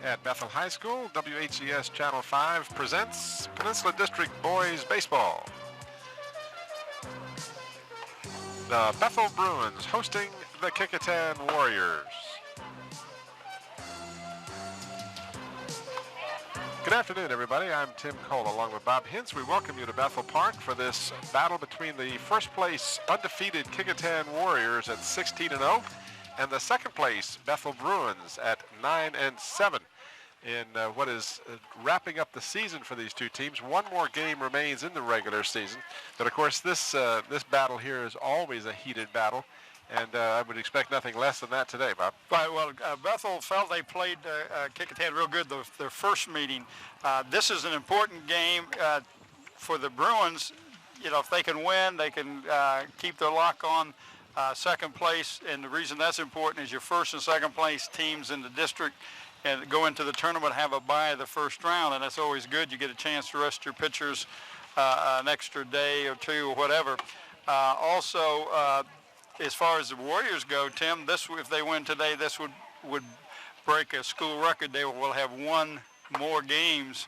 at Bethel High School. WHCS Channel 5 presents Peninsula District Boys Baseball. The Bethel Bruins hosting the Kecoughtan Warriors. Good afternoon, everybody. I'm Tim Cole along with Bob Hintz. We welcome you to Bethel Park for this battle between the first place undefeated Kecoughtan Warriors at 16-0 and the second place Bethel Bruins at 9-7 in what is wrapping up the season for these two teams. One more game remains in the regular season, but of course this battle here is always a heated battle, and I would expect nothing less than that today, Bob. Right, well, Bethel felt they played Kecoughtan real good their first meeting. This is an important game for the Bruins. You know, if they can win, they can keep their lock on second place, and the reason that's important is your first and second place teams in the district and go into the tournament have a bye the first round, and that's always good. You get a chance to rest your pitchers an extra day or two or whatever. Also, as far as the Warriors go, Tim, if they win today, this would break a school record. They will have one more games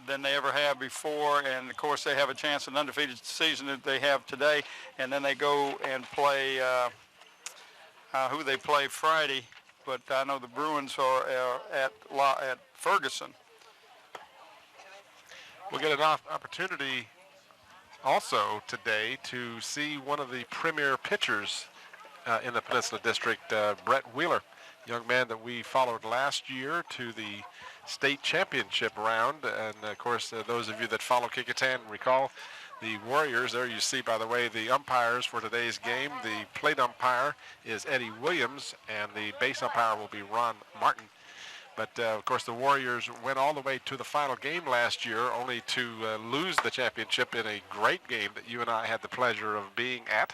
than they ever have before, and of course they have a chance at an undefeated season that they have today, and then they go and play who they play Friday, but I know the Bruins are at Ferguson. We'll get an opportunity also today to see one of the premier pitchers in the Peninsula District, Brett Wheeler, young man that we followed last year to the state championship round. And of course, those of you that follow Kecoughtan recall the Warriors. There you see, by the way, the umpires for today's game. The plate umpire is Eddie Williams, and the base umpire will be Ron Martin. But of course, the Warriors went all the way to the final game last year, only to lose the championship in a great game that you and I had the pleasure of being at.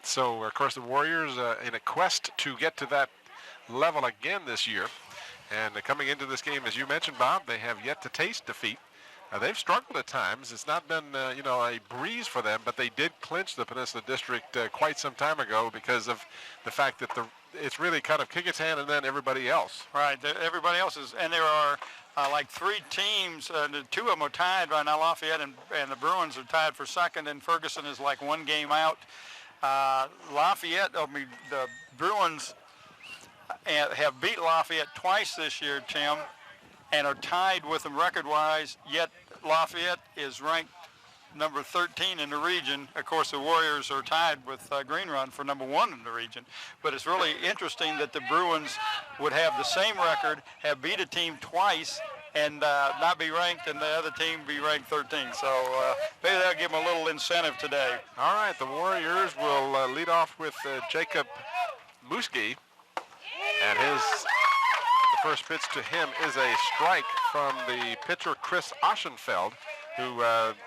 So of course, the Warriors in a quest to get to that level again this year. And coming into this game, as you mentioned, Bob, they have yet to taste defeat. They've struggled at times. It's not been, a breeze for them, but they did clinch the Peninsula District quite some time ago because of the fact that it's really kind of Kecoughtan and then everybody else. Right, everybody else is, and there are like three teams. Two of them are tied right now. Lafayette and the Bruins are tied for second, and Ferguson is like one game out. The Bruins have beat Lafayette twice this year, Tim, and are tied with them record-wise, yet Lafayette is ranked number 13 in the region. Of course, the Warriors are tied with Green Run for number 1 in the region. But it's really interesting that the Bruins would have the same record, have beat a team twice, and not be ranked, and the other team be ranked 13. So maybe that'll give them a little incentive today. All right, the Warriors will lead off with Jacob Muski, and the first pitch to him is a strike from the pitcher Chris Oschenfeld, who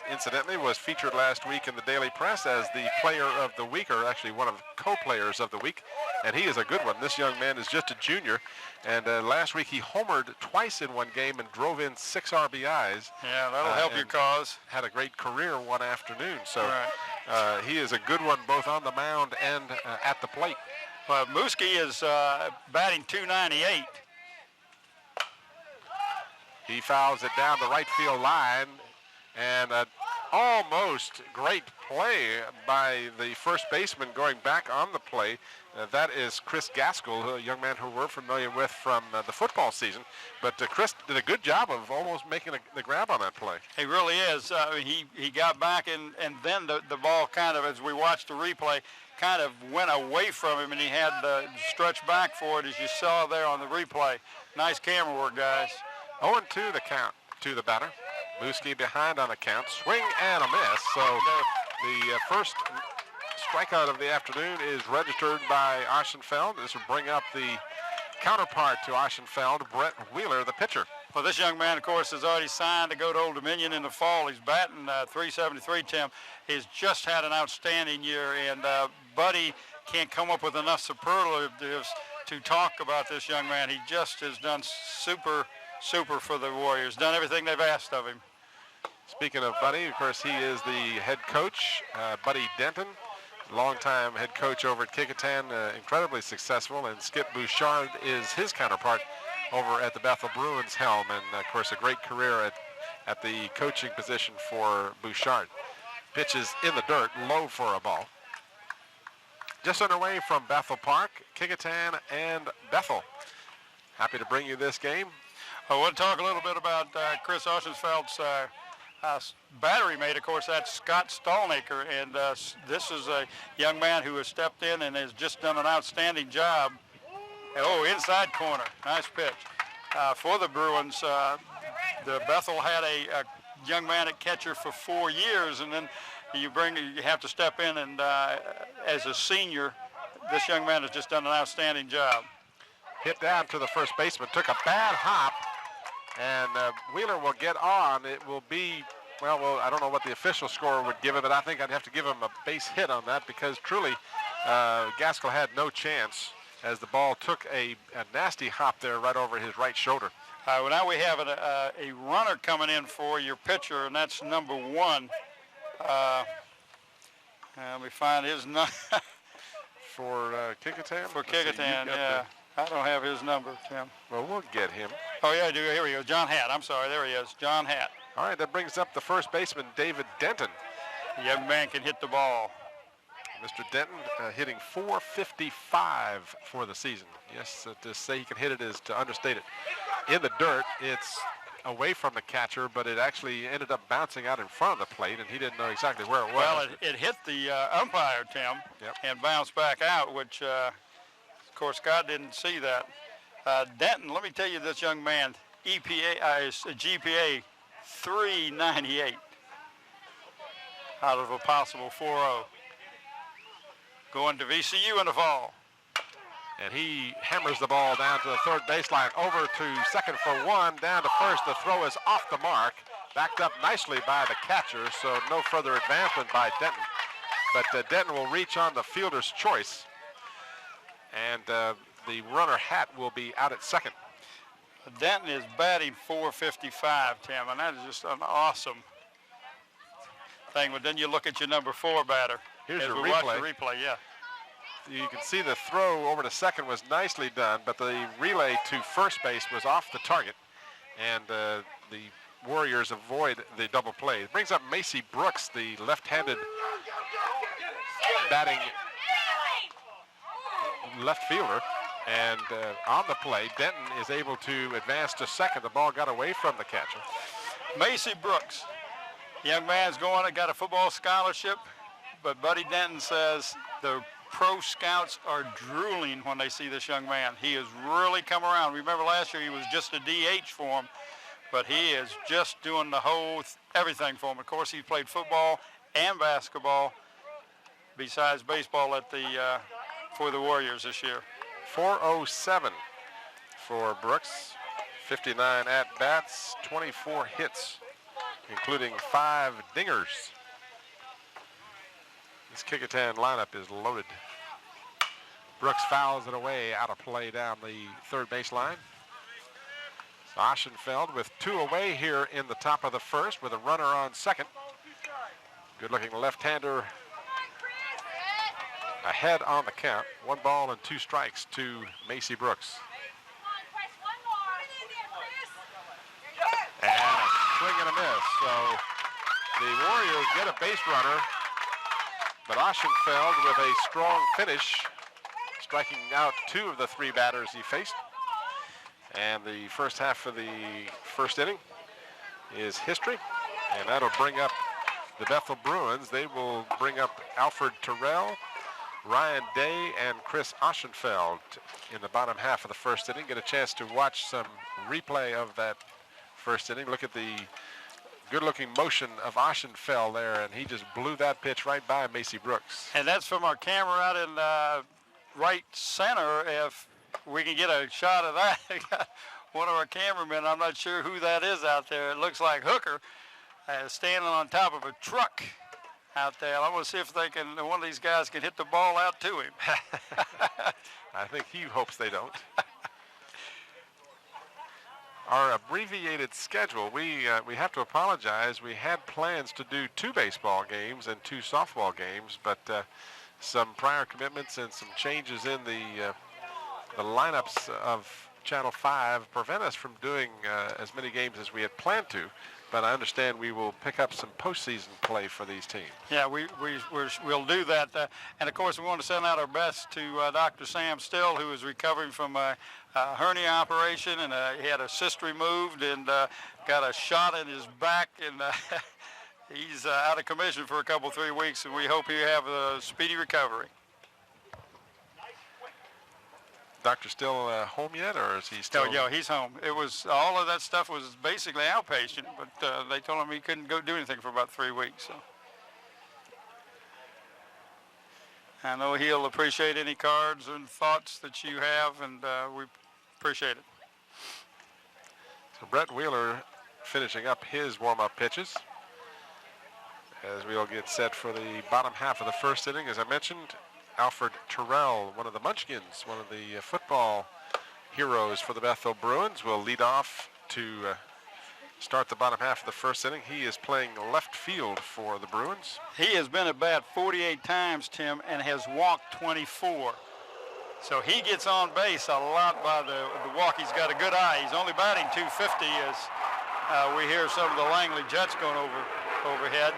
incidentally was featured last week in the Daily Press as the player of the week, or actually one of the co-players of the week, and he is a good one. This young man is just a junior, and last week he homered twice in one game and drove in 6 RBIs. Yeah, that'll help your cause. Had a great career one afternoon, so right. He is a good one both on the mound and at the plate. Well, Muski is batting .298. He fouls it down the right field line, and almost great play by the first baseman going back on the play. That is Chris Gaskell, a young man who we're familiar with from the football season. But Chris did a good job of almost making the grab on that play. He really is. He got back, and then the ball kind of, as we watched the replay, kind of went away from him, and he had to stretch back for it, as you saw there on the replay. Nice camera work, guys. 0-2 the count to the batter. Muski behind on the count. Swing and a miss. So the first strikeout of the afternoon is registered by Oschenfeld. This will bring up the counterpart to Oschenfeld, Brett Wheeler, the pitcher. Well, this young man, of course, has already signed to go to Old Dominion in the fall. He's batting .373, Tim. He's just had an outstanding year, and Buddy can't come up with enough superlatives to talk about this young man. He just has done super for the Warriors, done everything they've asked of him. Speaking of Buddy, of course, he is the head coach, Buddy Denton, longtime head coach over at Kecoughtan, incredibly successful, and Skip Bouchard is his counterpart over at the Bethel Bruins helm, and of course a great career at the coaching position for Bouchard. Pitches in the dirt, low for a ball. Just underway from Bethel Park, Kecoughtan and Bethel. Happy to bring you this game. I want to talk a little bit about Chris Oschenfeld's battery mate. Of course, that's Scott Stallnaker, and this is a young man who has stepped in and has just done an outstanding job. Oh, inside corner, nice pitch. For the Bruins, the Bethel had a young man at catcher for 4 years, and then you have to step in, and as a senior, this young man has just done an outstanding job. Hit down to the first baseman, took a bad hop, and Wheeler will get on. It will be, well, I don't know what the official score would give it, but I think I'd have to give him a base hit on that, because truly Gaskell had no chance as the ball took a nasty hop there right over his right shoulder. Well, now we have a runner coming in for your pitcher, and that's number 1. Let me find his number. For Kecoughtan? For Kecoughtan, yeah. I don't have his number, Tim. Well, we'll get him. Oh, yeah, I do. Here we go. John Hatt. I'm sorry. There he is. John Hatt. All right, that brings up the first baseman, David Denton. The young man can hit the ball. Mr. Denton hitting .455 for the season. Yes, to say he can hit it is to understate it. In the dirt, it's away from the catcher, but it actually ended up bouncing out in front of the plate, and he didn't know exactly where it was. Well, it hit the umpire, Tim, yep, and bounced back out, which, of course, Scott didn't see that. Denton, let me tell you, this young man, is a GPA 398 out of a possible 4.0. Going to VCU in the fall. And he hammers the ball down to the third baseline, over to second for 1, down to first. The throw is off the mark, backed up nicely by the catcher, so no further advancement by Denton. But Denton will reach on the fielder's choice, and the runner Hatt will be out at second. Denton is batting .455, Tim, and that is just an awesome thing. But then you look at your number 4 batter. Here's your replay. Watch the replay, yeah. You can see the throw over to second was nicely done, but the relay to first base was off the target, and the Warriors avoid the double play. It brings up Macy Brooks, the left-handed batting left fielder, and on the play, Denton is able to advance to second. The ball got away from the catcher. Macy Brooks, young man's got a football scholarship, but Buddy Denton says the pro scouts are drooling when they see this young man. He has really come around. Remember last year he was just a DH for him, but he is just doing the whole everything for him. Of course, he played football and basketball besides baseball for the Warriors this year. 407 for Brooks, 59 at-bats, 24 hits, including 5 dingers. This Kecoughtan lineup is loaded. Brooks fouls it away, out of play down the third baseline. Oschenfeld with 2 away here in the top of the first with a runner on second. Good-looking left-hander ahead on the count. 1 ball and 2 strikes to Macy Brooks. And a swing and a miss. So the Warriors get a base runner, but Oschenfeld with a strong finish, striking out 2 of the 3 batters he faced. And the first half of the first inning is history, and that'll bring up the Bethel Bruins. They will bring up Alfred Terrell, Ryan Day, and Chris Oschenfeld in the bottom half of the first inning. Get a chance to watch some replay of that first inning. Look at the good-looking motion of Oschenfeld there, and he just blew that pitch right by Macy Brooks. And that's from our camera out in right center. If we can get a shot of that, one of our cameramen, I'm not sure who that is out there. It looks like Hooker standing on top of a truck out there. I want to see if one of these guys can hit the ball out to him. I think he hopes they don't. Our abbreviated schedule, we have to apologize. We had plans to do 2 baseball games and 2 softball games, but some prior commitments and some changes in the lineups of Channel 5 prevent us from doing as many games as we had planned to, but I understand we will pick up some postseason play for these teams. Yeah, we'll do that. And, of course, we want to send out our best to Dr. Sam Still, who is recovering from a hernia operation, and he had a cyst removed and got a shot in his back, and he's out of commission for a couple, 3 weeks, and we hope he have a speedy recovery. Doctor still home yet, or is he still? Oh, yeah, he's home. It was all of that stuff was basically outpatient, but they told him he couldn't go do anything for about 3 weeks. So I know he'll appreciate any cards and thoughts that you have, and we appreciate it. So Brett Wheeler finishing up his warm-up pitches as we'll get set for the bottom half of the first inning. As I mentioned, Alfred Terrell, one of the Munchkins, one of the football heroes for the Bethel Bruins, will lead off to start the bottom half of the first inning. He is playing left field for the Bruins. He has been at bat 48 times, Tim, and has walked 24. So he gets on base a lot by the walk. He's got a good eye. He's only batting .250 as we hear some of the Langley Jets going overhead.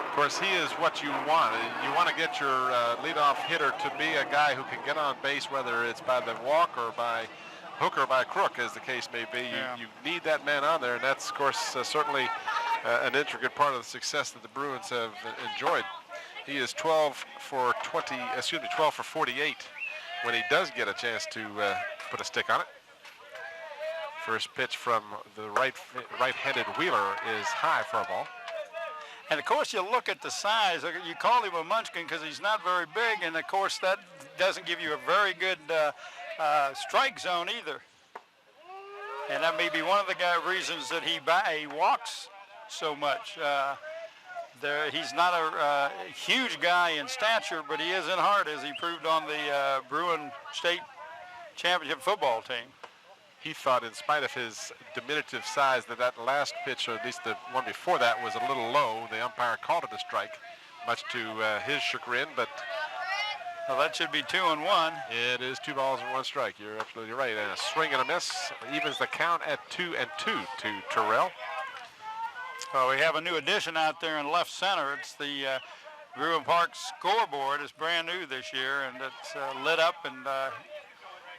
Of course, he is what you want. You want to get your leadoff hitter to be a guy who can get on base, whether it's by the walk or by hook or by crook, as the case may be. You need that man on there, and that's, of course, certainly an intricate part of the success that the Bruins have enjoyed. He is 12 for 48 when he does get a chance to put a stick on it. First pitch from the right-handed Wheeler is high for a ball. And, of course, you look at the size. You call him a munchkin because he's not very big, and, of course, that doesn't give you a very good strike zone either. And that may be one of the reasons that he walks so much. He's not a huge guy in stature, but he is in heart, as he proved on the Bruin State Championship football team. He thought, in spite of his diminutive size, that last pitch, or at least the one before that, was a little low. The umpire called it a strike, much to his chagrin, but... Well, that should be 2-1. It is 2 balls and 1 strike. You're absolutely right. And a swing and a miss evens the count at 2-2 to Terrell. Well, we have a new addition out there in left center. It's the Bruin Park scoreboard. It's brand new this year, and it's lit up, and...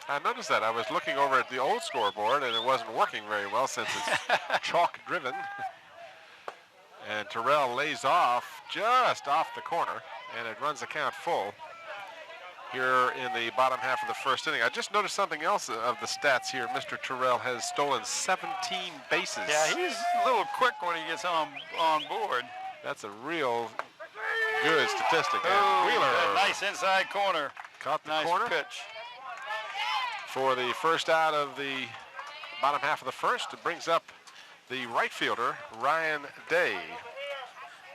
I noticed that. I was looking over at the old scoreboard, and it wasn't working very well since it's chalk-driven. And Terrell lays off just off the corner, and it runs the count full here in the bottom half of the first inning. I just noticed something else of the stats here. Mr. Terrell has stolen 17 bases. Yeah, he's a little quick when he gets on board. That's a real good statistic. Oh, and Wheeler, nice inside corner. Caught the nice corner. Pitch. For the first out of the bottom half of the first, it brings up the right fielder, Ryan Day.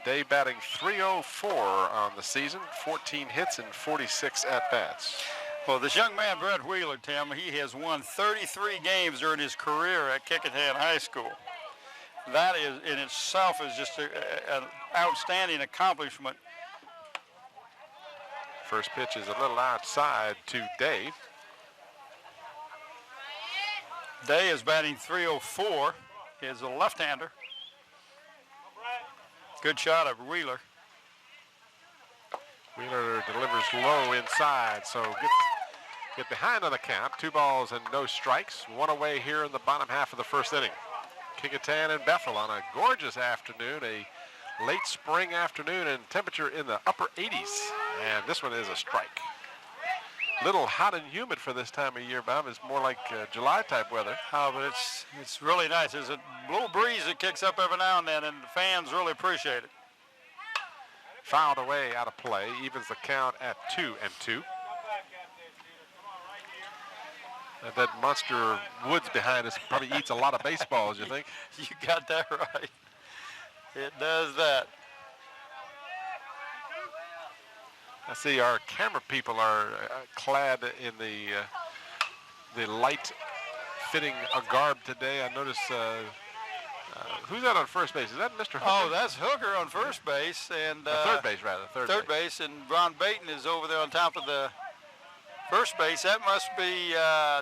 Day batting .304 on the season, 14 hits and 46 at-bats. Well, this young man, Brett Wheeler, Tim, he has won 33 games during his career at Kecoughtan High School. That is, in itself, is just an outstanding accomplishment. First pitch is a little outside to Day. Day is batting .304. He is a left-hander. Good shot of Wheeler. Wheeler delivers low inside, so get behind on the count. 2 balls and no strikes. 1 away here in the bottom half of the first inning. Kecoughtan and Bethel on a gorgeous afternoon, a late spring afternoon, and temperature in the upper 80s. And this one is a strike. Little hot and humid for this time of year, Bob. It's more like July type weather. Oh, but it's really nice. There's a little breeze that kicks up every now and then, and the fans really appreciate it. Fouled away out of play, evens the count at 2-2. That monster woods behind us probably eats a lot of baseballs, you think? You got that right. It does that. I see our camera people are clad in the light-fitting garb today. I notice who's that on first base? Is that Mr. Hooker? Oh, that's Hooker on first base, and third base rather. Third base, and Ron Baton is over there on top of the first base. That must be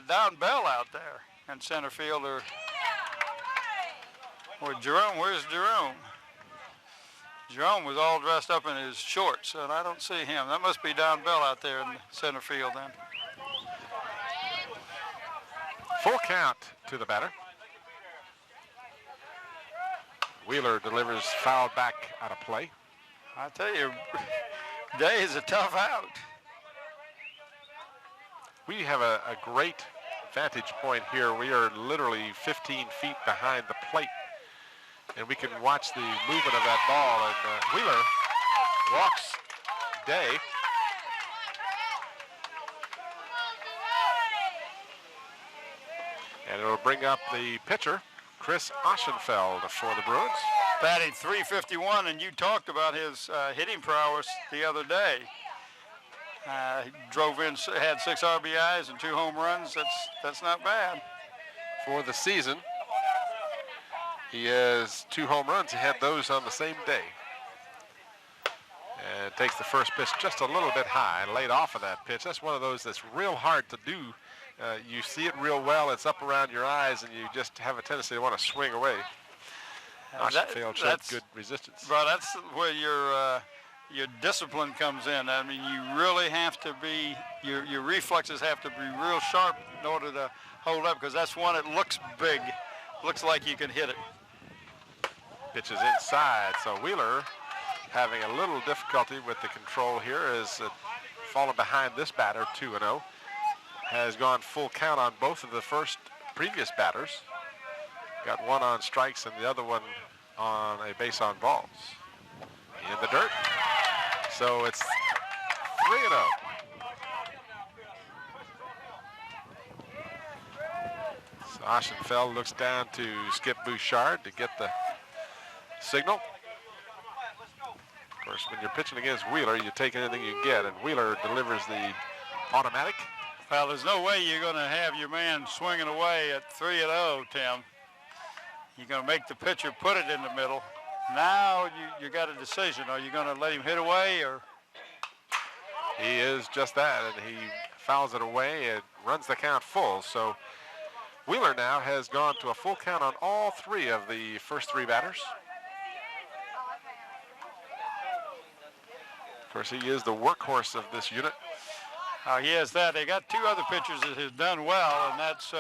Don Bell out there in center field, or Jerome. Where's Jerome? Jerome was all dressed up in his shorts, and I don't see him. That must be Don Bell out there in center field then. Full count to the batter. Wheeler delivers foul back out of play. I tell you, Day is a tough out. We have a great vantage point here. We are literally 15 feet behind the plate, and we can watch the movement of that ball. And Wheeler walks Day. And it'll bring up the pitcher, Chris Oschenfeld, for the Bruins. Batting .351, and you talked about his hitting prowess the other day. He drove in, had 6 RBIs and 2 home runs. That's not bad. For the season, he has 2 home runs. He had those on the same day. And takes the first pitch just a little bit high, laid off of that pitch. That's one of those that's real hard to do. You see it real well. It's up around your eyes, and you just have a tendency to want to swing away. Oschenfeld showed good resistance. Well, that's where your discipline comes in. I mean, you really have to be, your reflexes have to be real sharp in order to hold up, because that's one that looks big, looks like you can hit it. Pitches inside, so Wheeler having a little difficulty with the control here as fallen behind this batter 2-0. Has gone full count on both of the previous batters. Got one on strikes and the other one on a base on balls. In the dirt. So it's 3-0. So Oschenfeld looks down to Skip Bouchard to get the signal. Of course, when you're pitching against Wheeler, you take anything you get, and Wheeler delivers the automatic. Well, there's no way you're going to have your man swinging away at 3-0, Tim. You're going to make the pitcher put it in the middle. Now you got a decision. Are you going to let him hit away, or? He is just that, and he fouls it away and runs the count full. So Wheeler now has gone to a full count on all 3 of the first 3 batters. Of course, he is the workhorse of this unit. He has that. They got 2 other pitchers that have done well, and that's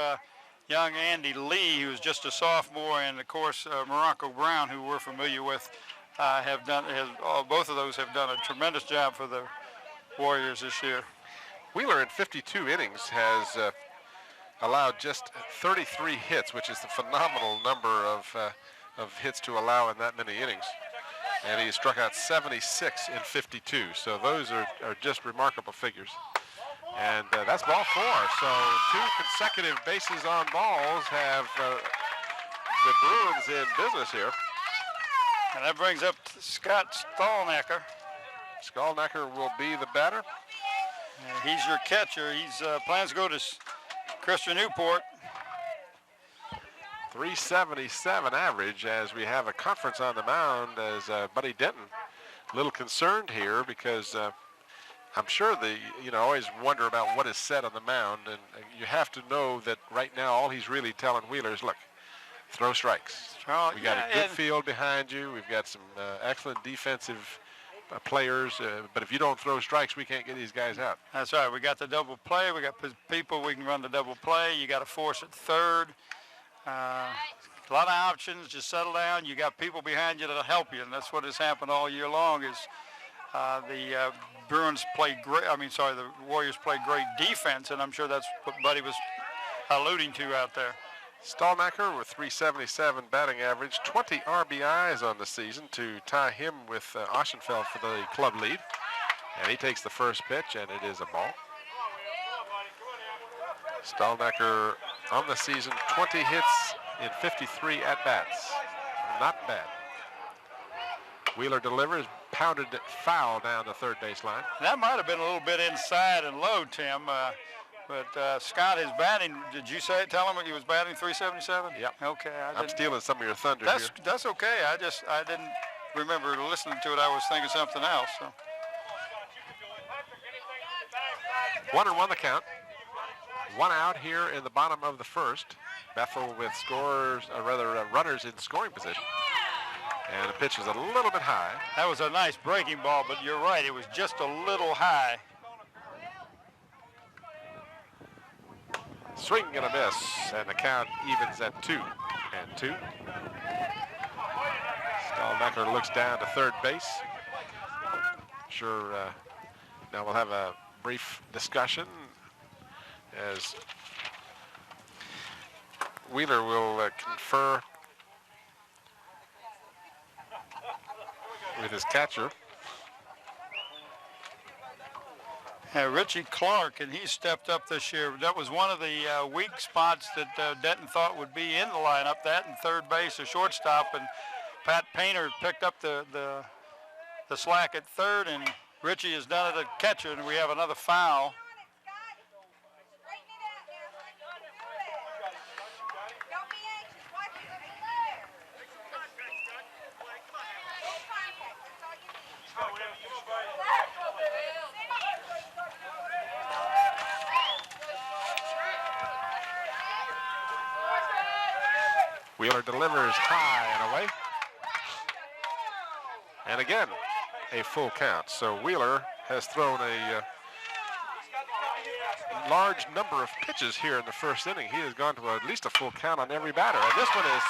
young Andy Lee, who's just a sophomore, and of course Morocco Brown, who we're familiar with, both of those have done a tremendous job for the Warriors this year. Wheeler in 52 innings has allowed just 33 hits, which is the phenomenal number of hits to allow in that many innings. And he struck out 76 in 52. So those are just remarkable figures. And that's ball 4. So 2 consecutive bases on balls have the Bruins in business here. And that brings up Scott Stallnacker. Stallnacker will be the batter. He's your catcher. He's plans to go to Christian Newport. 377 average as we have a conference on the mound as Buddy Denton a little concerned here because I'm sure always wonder about what is said on the mound, and you have to know that right now all he's really telling Wheeler is, look, throw strikes. We got a good field behind you. We've got some excellent defensive players, but if you don't throw strikes, we can't get these guys out. That's right. We got the double play. We got people we can run the double play. You got to force at third. A lot of options. Just settle down. You got people behind you that'll help you, and that's what has happened all year long. Is the Bruins played great. The Warriors played great defense, and I'm sure that's what Buddy was alluding to out there. Stallnacker with 377 batting average, 20 RBIs on the season to tie him with Oschenfeld for the club lead. And he takes the first pitch, and it is a ball. Stallnacker on the season, 20 hits in 53 at-bats. Not bad. Wheeler delivers, pounded foul down the third baseline. That might have been a little bit inside and low, Tim. But Scott is batting. Did you tell him he was batting 377? Yep. Okay. I'm stealing some of your thunder here. That's okay. I didn't remember listening to it. I was thinking something else. So. 1-1 the count. 1 out here in the bottom of the first. Bethel with runners in scoring position. And the pitch is a little bit high. That was a nice breaking ball, but you're right, it was just a little high. Swing and a miss, and the count evens at 2-2. Stallnecker looks down to third base. Sure, now we'll have a brief discussion as Wheeler will confer with his catcher. Richie Clark, and he stepped up this year. That was one of the weak spots that Denton thought would be in the lineup, that and third base or shortstop, and Pat Painter picked up the slack at third, and Richie has done it at catcher, and we have another foul. Wheeler delivers high and away. And again, a full count. So Wheeler has thrown a large number of pitches here in the first inning. He has gone to at least a full count on every batter. And this one is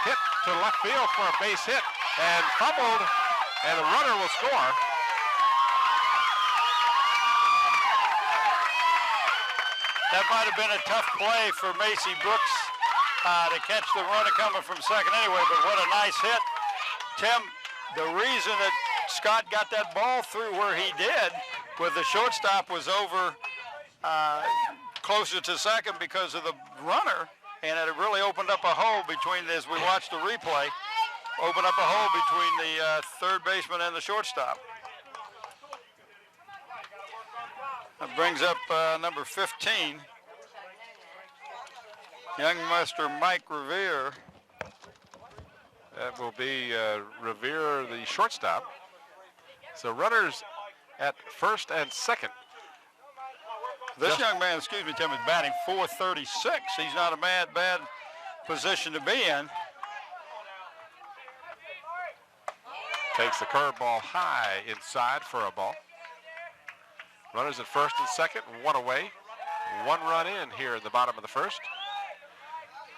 hit to left field for a base hit and fumbled, and the runner will score. That might have been a tough play for Macy Brooks to catch the runner coming from second anyway, but what a nice hit. Tim, the reason that Scott got that ball through where he did with the shortstop was over closer to second because of the runner, and it really opened up a hole between, as we watched the replay, opened up a hole between the third baseman and the shortstop. That brings up number 15. Young Master Mike Revere. That will be Revere, the shortstop. So runners at first and second. This young man, excuse me, Tim, is batting .436. He's not a bad position to be in. Takes the curveball high inside for a ball. Runners at first and second, 1 away. 1 run in here in the bottom of the first.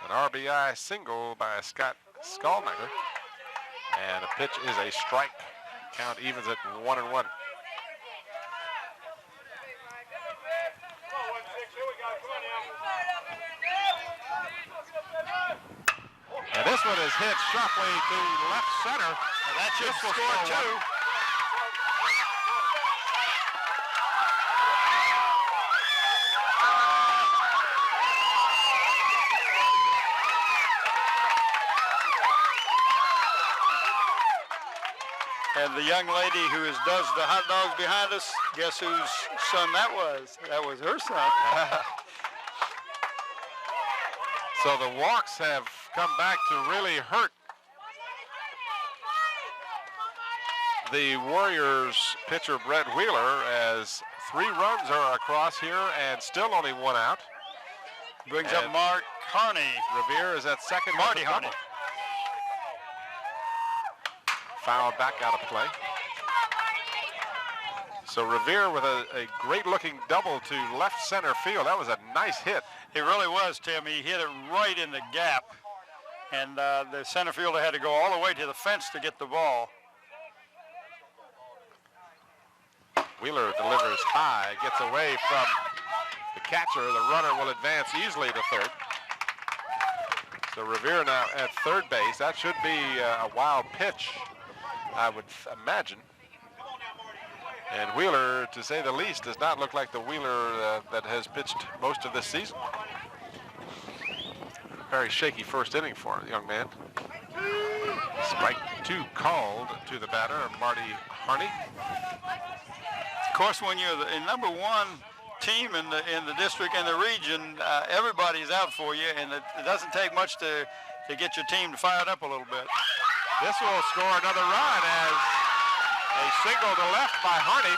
An RBI single by Scott Stallnecker. And the pitch is a strike. Count evens at 1-1. And this one is hit sharply to left center. And that should score too. And the young lady who does the hot dogs behind us, guess whose son that was? That was her son. So the walks have come back to really hurt the Warriors pitcher Brett Wheeler, as 3 runs are across here and still only 1 out. Brings up Mark Harney. Revere is at second. Marty Harney. Foul back out of play. So Revere with a great looking double to left center field. That was a nice hit. It really was, Tim. He hit it right in the gap. And the center fielder had to go all the way to the fence to get the ball. Wheeler delivers high, gets away from the catcher. The runner will advance easily to third. So Revere now at third base. That should be a wild pitch, I would imagine. And Wheeler, to say the least, does not look like the Wheeler that has pitched most of this season. Very shaky first inning for the young man. Strike 2 called to the batter, Marty Harney. Of course, when you're the number 1 team in the district and the region, everybody's out for you, and it doesn't take much to get your team fired up a little bit. This will score another run as a single to left by Harney.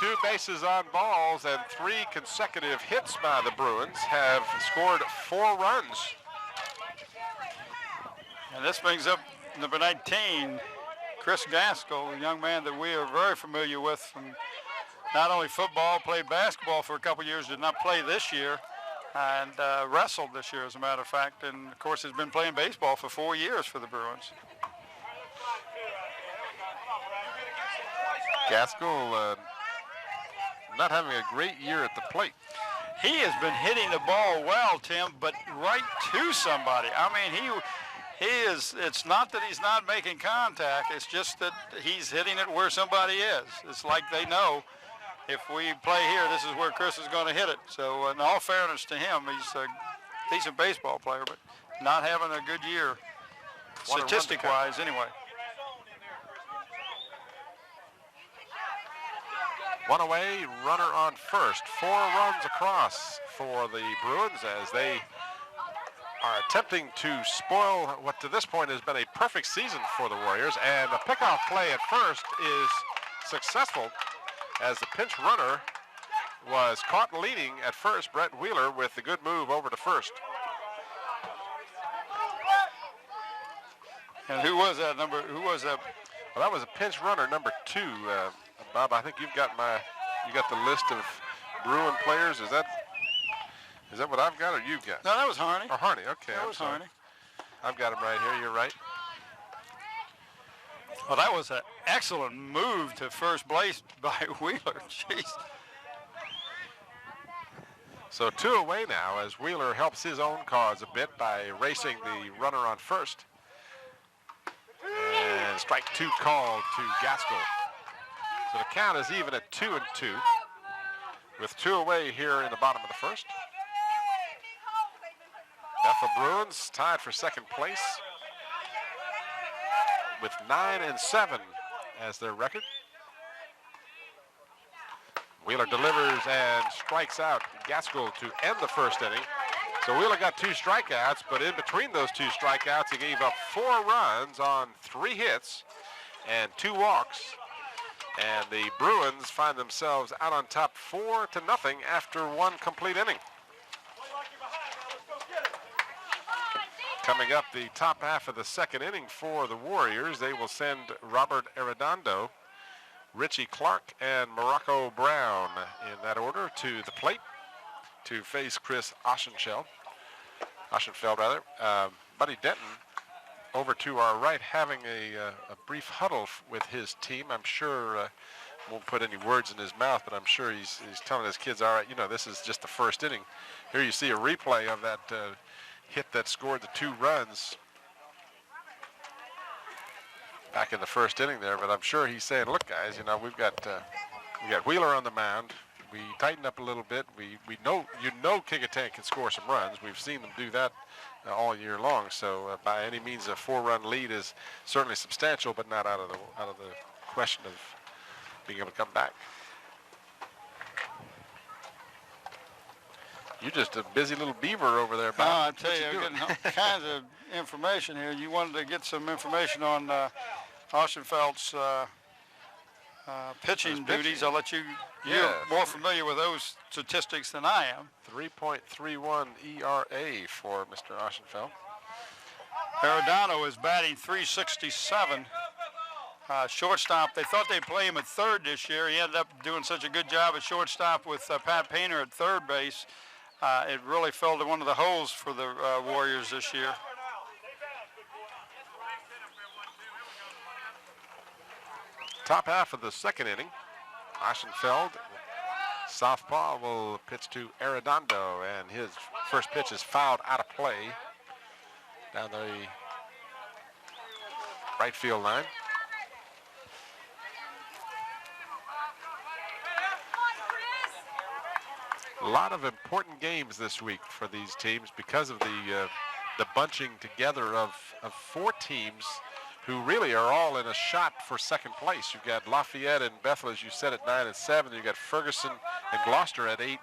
2 bases on balls and 3 consecutive hits by the Bruins have scored 4 runs. And this brings up number 19, Chris Gaskell, a young man that we are very familiar with from not only football, played basketball for a couple years, did not play this year, and wrestled this year, as a matter of fact, and of course has been playing baseball for 4 years for the Bruins. Gaskell not having a great year at the plate. He has been hitting the ball well, Tim, but right to somebody. I mean, he is, it's not that he's not making contact, it's just that he's hitting it where somebody is. It's like they know, if we play here, this is where Chris is going to hit it. So in all fairness to him, he's a decent baseball player, but not having a good year, statistic-wise anyway. 1 away, runner on first. 4 runs across for the Bruins as they are attempting to spoil what to this point has been a perfect season for the Warriors. And the pickoff play at first is successful as the pinch runner was caught leading at first, Brett Wheeler, with the good move over to first. And who was that number? Who was that? Well, that was a pinch runner, number 2. Bob, I think you got the list of Bruin players. Is that what I've got or you've got? No, that was Harney. Oh, Harney, okay. That was Harney. I've got him right here, you're right. Well, that was an excellent move to first base by Wheeler. Jeez. So 2 away now as Wheeler helps his own cause a bit by racing the runner on first. And strike 2 called to Gaskell. So the count is even at 2-2 with 2 away here in the bottom of the first. Bethel Bruins tied for second place with 9-7 as their record. Wheeler delivers and strikes out Gaskell to end the first inning. So Wheeler got 2 strikeouts, but in between those 2 strikeouts, he gave up 4 runs on 3 hits and 2 walks. And the Bruins find themselves out on top 4-0 after 1 complete inning. Coming up the top half of the second inning for the Warriors, they will send Robert Arredondo, Richie Clark, and Morocco Brown in that order to the plate to face Chris Oschenfeld. Buddy Denton over to our right having a brief huddle with his team. I'm sure, won't put any words in his mouth, but I'm sure he's telling his kids, all right, you know, this is just the first inning. Here you see a replay of that hit that scored the 2 runs back in the first inning there, but I'm sure he's saying, look guys, you know, we got Wheeler on the mound. We tightened up a little bit. We know, Kecoughtan can score some runs. We've seen them do that all year long. So by any means, a 4-run lead is certainly substantial, but not out of the question of being able to come back. You're just a busy little beaver over there, Bob. Oh, I tell you, I'm getting all kinds of information here. You wanted to get some information on Oschenfeld's pitching duties. I'll let you. You're more familiar with those statistics than I am. 3.31 ERA for Mr. Oschenfeld. Arredondo is batting .367. Shortstop, they thought they'd play him at third this year. He ended up doing such a good job at shortstop with Pat Painter at third base. It really filled one of the holes for the Warriors this year. Top half of the second inning. Oschenfeld, southpaw, will pitch to Arredondo, and his first pitch is fouled out of play down the right field line. A lot of important games this week for these teams because of the bunching together of 4 teams who really are all in a shot for second place. You've got Lafayette and Bethel, as you said, at 9-7. You've got Ferguson and Gloucester at 8-8.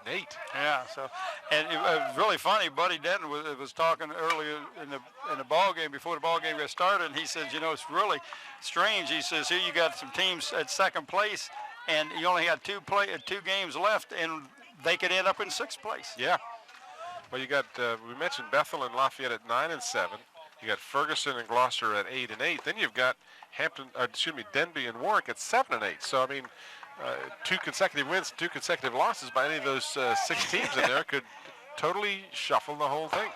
Yeah. So, and it was really funny. Buddy Denton was talking earlier in the ball game before the ball game got started, and he says, you know, it's really strange. He says, here you got some teams at second place, and you only had two games left, and they could end up in 6th place. Yeah. Well, you got we mentioned Bethel and Lafayette at 9 and 7. You got Ferguson and Gloucester at 8 and 8. Then you've got Denby and Warwick at 7 and 8. So I mean, 2 consecutive wins, 2 consecutive losses by any of those 6 teams in there could totally shuffle the whole thing.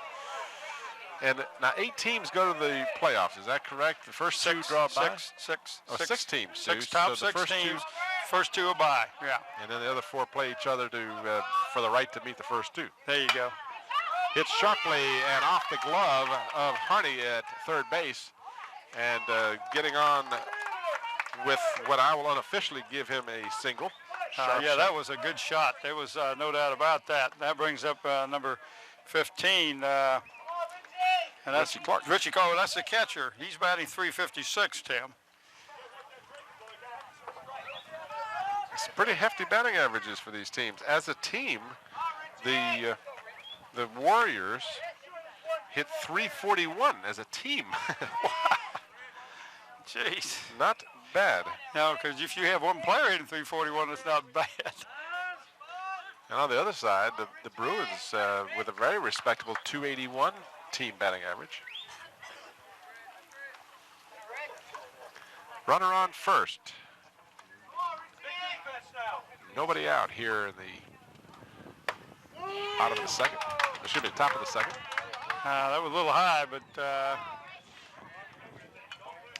And now 8 teams go to the playoffs. Is that correct? The first 2 draw by? 6 teams. 6 top so 6 teams. First 2 are by. Yeah. And then the other 4 play each other for the right to meet the first 2. There you go. Hit sharply and off the glove of Harney at third base, and getting on with what I will unofficially give him a single. Yeah, that was a good shot. There was no doubt about that. That brings up number 15. And that's Richie Clark. Richie Clark. That's the catcher. He's batting .356, Tim. It's pretty hefty batting averages for these teams. As a team, the Warriors hit .341 as a team. Jeez. Not bad. No, because if you have one player hitting .341, it's not bad. And on the other side, the Bruins with a very respectable .281 team batting average. Runner on first. Nobody out here in the bottom of the second. Excuse me, top of the second. That was a little high, but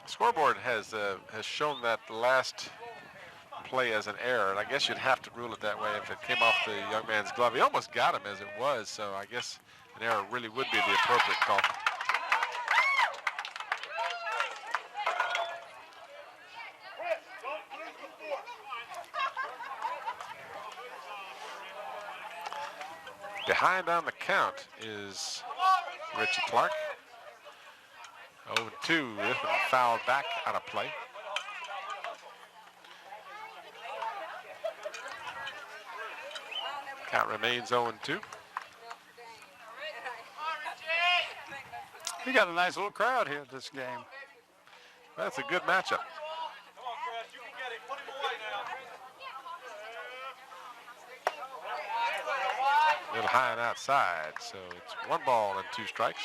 Scoreboard has shown that last play as an error, and I guess you'd have to rule it that way if it came off the young man's glove. He almost got him as it was, so I guess an error really would be the appropriate call. Behind on the count is Richie Clark. 0-2, this one fouled back out of play. Count remains 0-2. we got a nice little crowd here at this game. That's a good matchup. A little high and outside, so it's 1 ball and 2 strikes.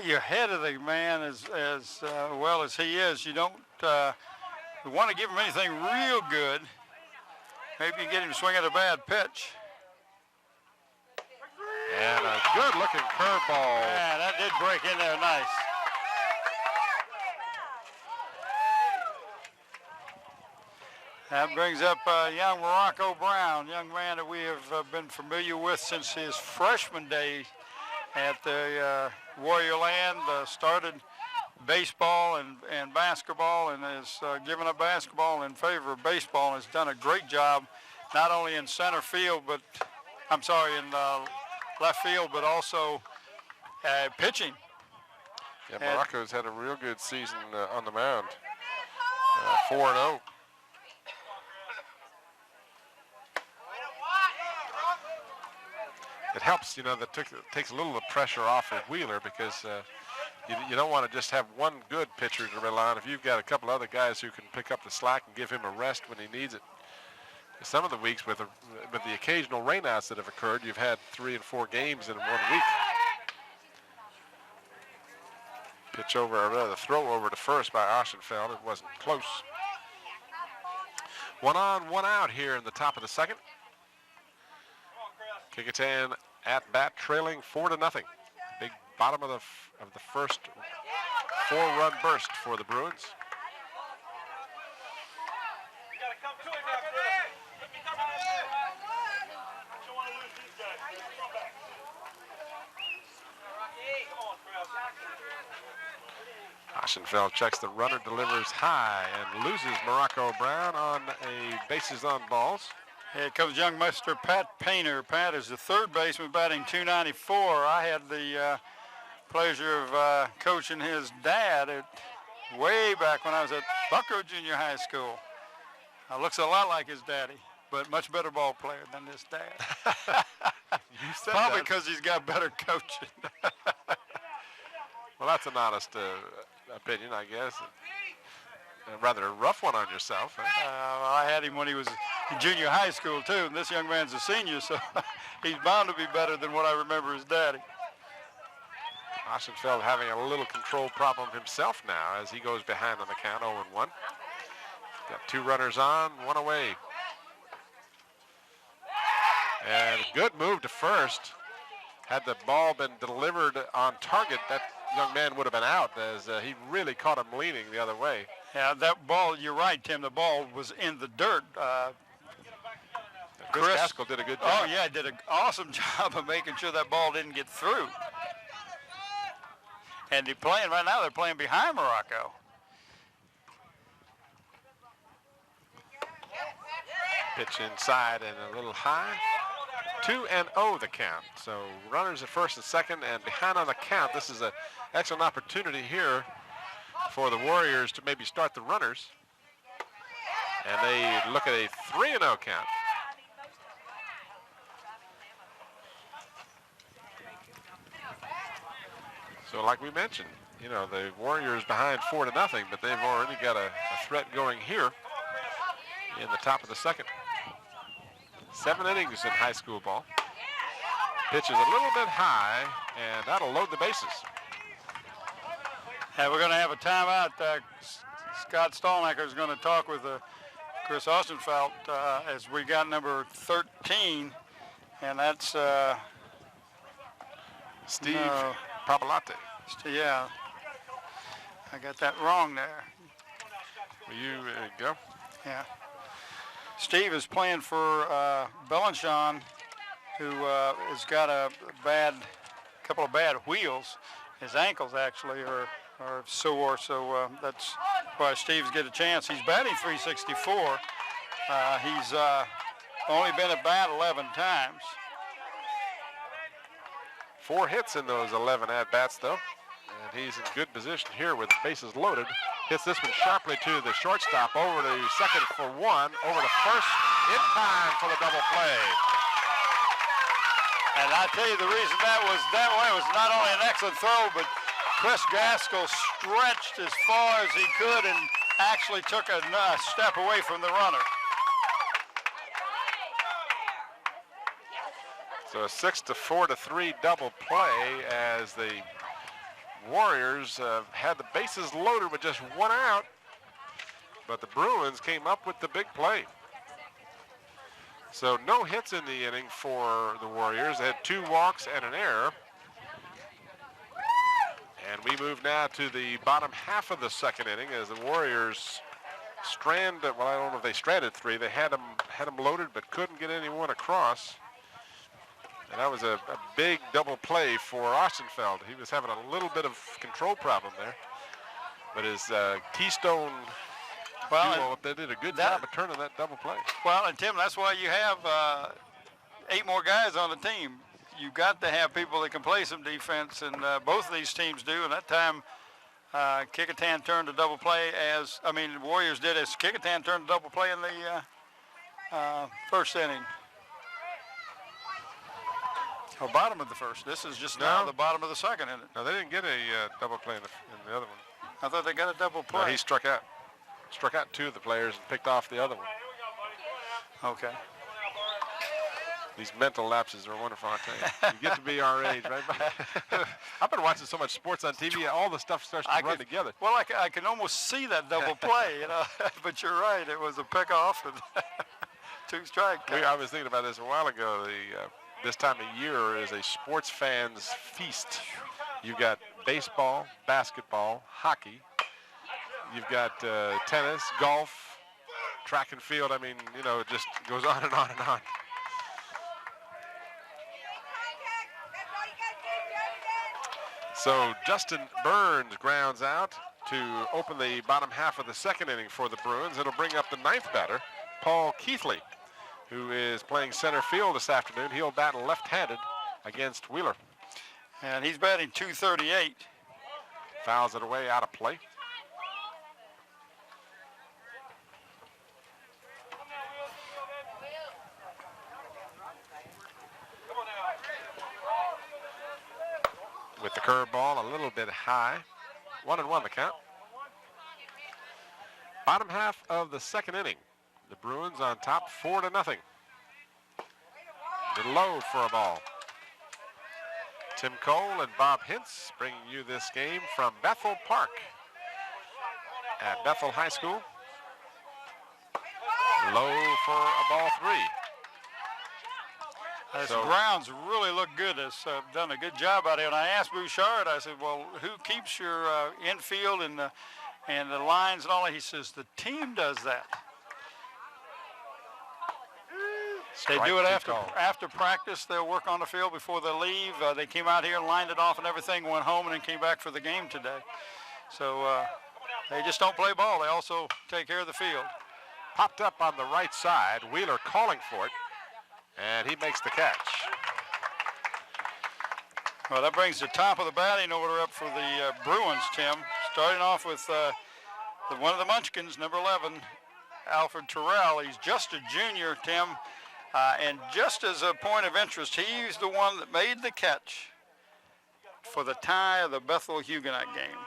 You're ahead of the man as well as he is. You don't want to give him anything real good. Maybe you get him to swing at a bad pitch. And a good-looking curveball. Yeah, that did break in there nice. That brings up young Morocco Brown, young man that we have been familiar with since his freshman days at the Warrior Land. Started baseball and basketball, and has given up basketball in favor of baseball, and has done a great job, not only in center field, but in left field, but also pitching. Yeah, Morocco's had a real good season on the mound. 4-0. It helps, that takes a little of the pressure off of Wheeler, because you don't want to just have one good pitcher to rely on. If you've got a couple other guys who can pick up the slack and give him a rest when he needs it. Some of the weeks with the occasional rainouts that have occurred, you've had 3 and 4 games in 1 week. Pitch over, or rather throw over to first by Oschenfeld. It wasn't close. 1 on, 1 out here in the top of the second. Kecoughtan at bat, trailing 4-0. Big bottom of the first 4-run burst for the Bruins. Oschenfeld checks the runner, delivers high, and loses Morocco Brown on a bases on balls. Here comes young Mr. Pat Painter. Pat is the third baseman, batting .294. I had the pleasure of coaching his dad way back when I was at Bucko Junior High School. Looks a lot like his daddy, but much better ball player than his dad. Probably because he's got better coaching. Well, that's an honest opinion, I guess. rather rough one on yourself. Huh? I had him when he was in junior high school, too, and this young man's a senior, so he's bound to be better than what I remember his daddy. Ostenfeld having a little control problem himself now as he goes behind on the count, 0-1. Got 2 runners on, 1 away. And good move to first. Had the ball been delivered on target, that young man would have been out as he really caught him leaning the other way. Yeah, that ball, you're right, Tim, the ball was in the dirt. Chris Gaskell did a good job. Oh, yeah, did an awesome job of making sure that ball didn't get through. And they're playing right now, they're playing behind Morocco. Pitch inside and a little high. 2-0 the count. So runners at first and second and behind on the count. This is an excellent opportunity here for the Warriors to maybe start the runners. And they look at a 3-0 count. So like we mentioned, you know, the Warriors behind 4-0, but they've already got a threat going here in the top of the second. 7 innings in high school ball. Pitch is a little bit high, and that'll load the bases. And we're going to have a timeout. Scott Stallnaker is going to talk with Chris Ostenfeld as we got number 13, and that's Steve Papalate. Yeah, I got that wrong there. Will you go? Yeah. Steve is playing for Bellinchon, who has got a couple of bad wheels. His ankles actually are sore, so that's why Steve's get a chance. He's batting .364. He's only been at bat 11 times. 4 hits in those 11 at-bats, though. And he's in good position here with the bases loaded. Hits this one sharply to the shortstop, over to second for 1, over to first in time for the double play. And I tell you the reason that way was not only an excellent throw, but Chris Gaskell stretched as far as he could and actually took a step away from the runner. So a 6-4-3 double play as the Warriors had the bases loaded with just 1 out, but the Bruins came up with the big play. So no hits in the inning for the Warriors. They had 2 walks and an error. And we move now to the bottom half of the second inning as the Warriors stranded, well, I don't know if they stranded 3. They had them loaded but couldn't get anyone across. And that was a big double play for Ostenfeld. He was having a little bit of control problem there. But his Keystone duo, they did a good job of turning that double play. Well, and Tim, that's why you have 8 more guys on the team. You've got to have people that can play some defense, and both of these teams do. And that time, Kecoughtan turned a double play the Warriors did as Kecoughtan turned a double play in the first inning. Or bottom of the first. This is just now the bottom of the second inning. No, they didn't get a double play in the other one. I thought they got a double play. No, he struck out 2 of the players and picked off the other one. Okay. These mental lapses are wonderful, I tell you. You get to be our age, right? I've been watching so much sports on TV, all the stuff starts to run together. Well, I can almost see that double play, you know. But you're right, it was a pick-off and 2 strike. I was thinking about this a while ago. This time of year is a sports fan's feast. You've got baseball, basketball, hockey. You've got tennis, golf, track and field. I mean, you know, it just goes on and on and on. So Justin Burns grounds out to open the bottom half of the second inning for the Bruins. It'll bring up the 9th batter, Paul Keithley, who is playing center field this afternoon. He'll bat left-handed against Wheeler. And he's batting .238. Fouls it away, out of play. With the curveball a little bit high. 1-1 the count. Bottom half of the second inning. The Bruins on top 4-0. Little low for a ball. Tim Cole and Bob Hintz bringing you this game from Bethel Park at Bethel High School. Low for a ball 3. This grounds really look good. It's done a good job out here. And I asked Bouchard, I said, well, who keeps your infield and the lines and all that? He says, the team does that. They do it after practice. They'll work on the field before they leave. They came out here and lined it off and everything, went home, and then came back for the game today. So they just don't play ball. They also take care of the field. Popped up on the right side. Wheeler calling for it, and he makes the catch. Well, that brings the top of the batting order up for the Bruins, Tim. Starting off with one of the Munchkins, number 11, Alfred Terrell. He's just a junior, Tim. And just as a point of interest, he's the one that made the catch for the tie of the Bethel Huguenot game.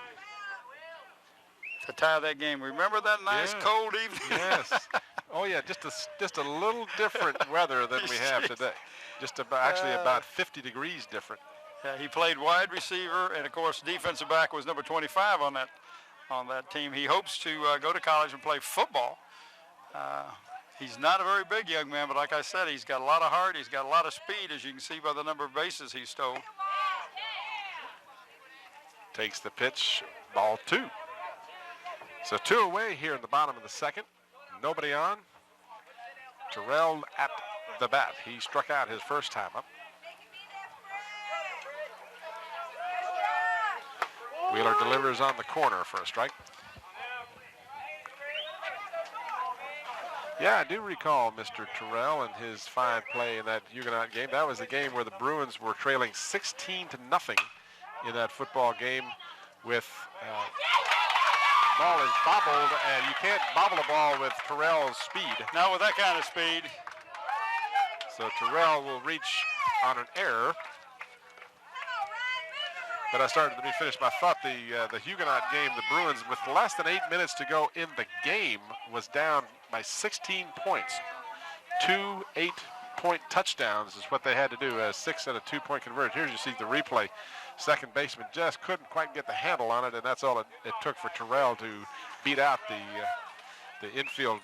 To tie that game. Remember that nice cold evening? Yes. Oh yeah, just a little different weather than we have today. Just about 50 degrees different. Yeah, he played wide receiver, and of course defensive back was number 25 on that team. He hopes to go to college and play football. He's not a very big young man, but like I said, he's got a lot of heart. He's got a lot of speed, as you can see by the number of bases he stole. Takes the pitch, ball 2. So 2 away here in the bottom of the second. Nobody on. Terrell at the bat. He struck out his first time up. Wheeler delivers on the corner for a strike. Yeah, I do recall Mr. Terrell and his fine play in that Huguenot game. That was the game where the Bruins were trailing 16-0 in that football game with ball is bobbled, and you can't bobble a ball with Terrell's speed. Not with that kind of speed. So Terrell will reach on an error. But let me finish my thought. The Huguenot game, the Bruins, with less than 8 minutes to go in the game, was down by 16 points. 2 8-point touchdowns is what they had to do, 6 and a 2-point conversion. Here you see the replay. Second baseman just couldn't quite get the handle on it, and that's all it took for Terrell to beat out the infield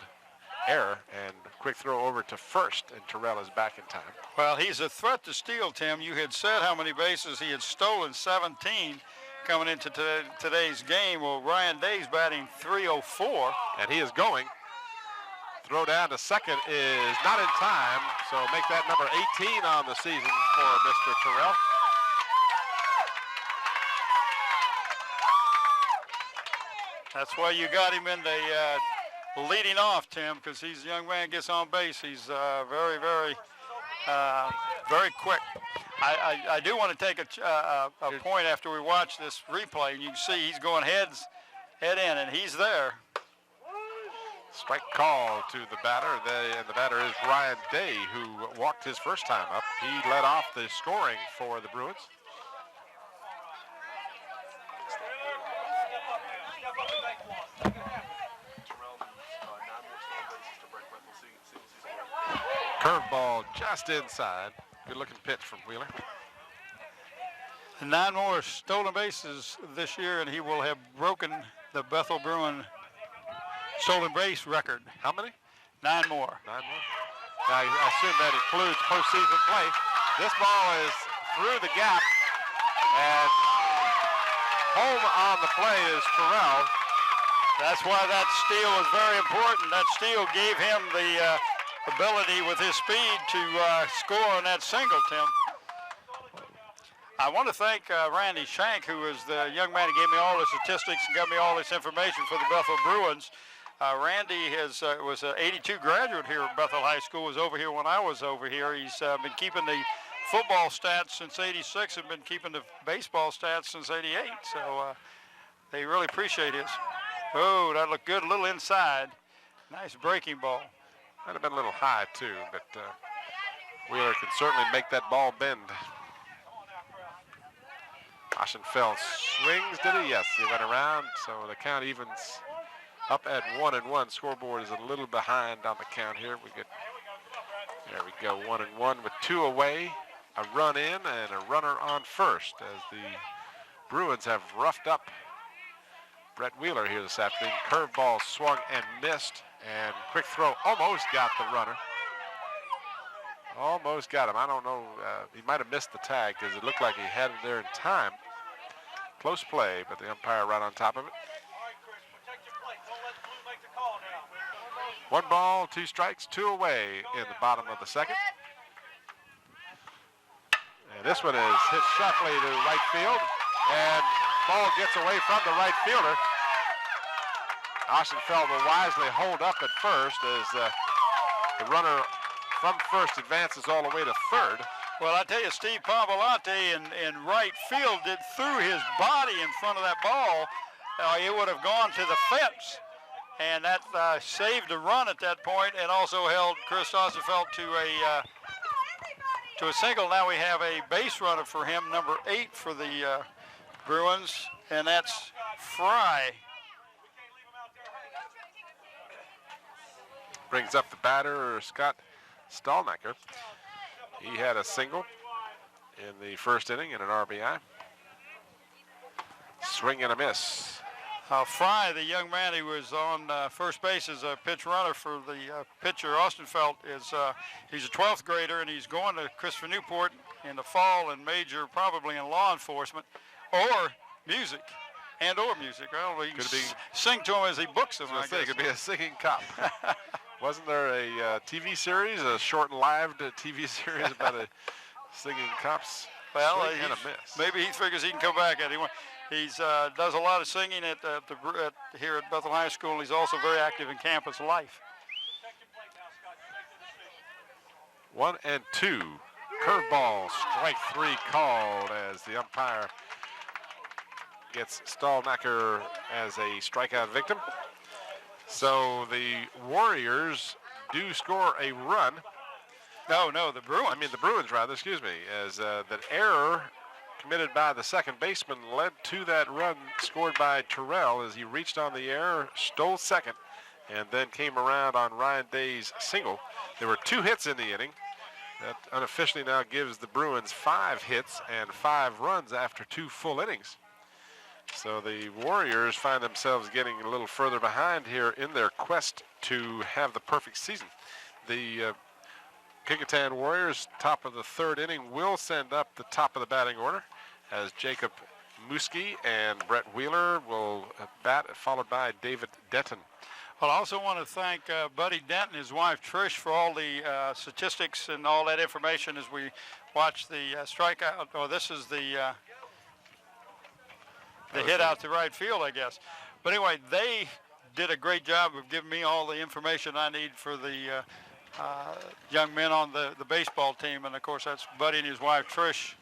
error, and quick throw over to first, and Terrell is back in time. Well, he's a threat to steal, Tim. You had said how many bases he had stolen, 17 coming into today's game. Well, Ryan Day's batting .304. And he is going. Throw down to second is not in time, so make that number 18 on the season for Mr. Terrell. That's why you got him in the leading off, Tim, because he's a young man, gets on base. He's very, very, very quick. I do want to take a point after we watch this replay, and you can see he's going head in, and he's there. Strike call to the batter, and the batter is Ryan Day, who walked his first time up. He led off the scoring for the Bruins. Curveball just inside. Good looking pitch from Wheeler. 9 more stolen bases this year, and he will have broken the Bethel Bruin stolen base record. How many? 9 more. 9 more. Now, I assume that includes postseason play. This ball is through the gap, and home on the play is Terrell. That's why that steal was very important. That steal gave him the ability with his speed to score on that single, Tim. I want to thank Randy Shank, who is the young man who gave me all the statistics and got me all this information for the Bethel Bruins. Randy was an '82 graduate here at Bethel High School, was over here when I was over here. He's been keeping the football stats since '86 and been keeping the baseball stats since '88. So they really appreciate his. Oh, that looked good, a little inside. Nice breaking ball. Might have been a little high too, but Wheeler can certainly make that ball bend. Oshensfeld swings, did he? Yes, he went around, so the count evens up at 1-1. Scoreboard is a little behind on the count here. There we go, 1-1 with 2 away, a run in and a runner on first as the Bruins have roughed up Brett Wheeler here this afternoon. Curveball swung and missed, and quick throw almost got the runner. Almost got him. I don't know, he might have missed the tag because it looked like he had it there in time. Close play, but the umpire right on top of it. 1 ball, 2 strikes, 2 away in the bottom of the second. And this one is hit sharply to right field, and ball gets away from the right fielder. Ostenfeld will wisely hold up at first as the runner from first advances all the way to third. Well, I tell you, Steve Pavolante in right field threw his body in front of that ball. It would have gone to the fence, and that saved a run at that point, and also held Chris Ostenfeld to a single. Now we have a base runner for him, number 8 for the Bruins, and that's Fry. Brings up the batter, Scott Stalnaker. He had a single in the first inning and an RBI. Swing and a miss. Fry, the young man who was on first base as a pitch runner for the pitcher Ostenfeld, he's a 12th grader, and he's going to Christopher Newport in the fall and major probably in law enforcement or music. Or music. Well, you can sing to him as he books them. I guess it could be a singing cop. Wasn't there a TV series, a short-lived TV series about a singing cops? Well, and a miss. Maybe he figures he can come back anyway. He's does a lot of singing here at Bethel High School, and he's also very active in campus life. 1-2. Curveball, strike 3 called as the umpire gets Stalnaker as a strikeout victim. So the Warriors do score a run. No, the Bruins. I mean the Bruins, rather, excuse me, as that error committed by the second baseman led to that run scored by Terrell as he reached on the error, stole second, and then came around on Ryan Day's single. There were 2 hits in the inning. That unofficially now gives the Bruins 5 hits and 5 runs after 2 full innings. So the Warriors find themselves getting a little further behind here in their quest to have the perfect season. The Kecoughtan Warriors, top of the 3rd inning, will send up the top of the batting order as Jacob Muski and Brett Wheeler will bat, followed by David Denton. Well, I also want to thank Buddy Dent and his wife Trish for all the statistics and all that information as we watch the strikeout. Oh, this is the hit out to right field, I guess. But anyway, they did a great job of giving me all the information I need for the young men on the baseball team. And, of course, that's Buddy and his wife, Trish.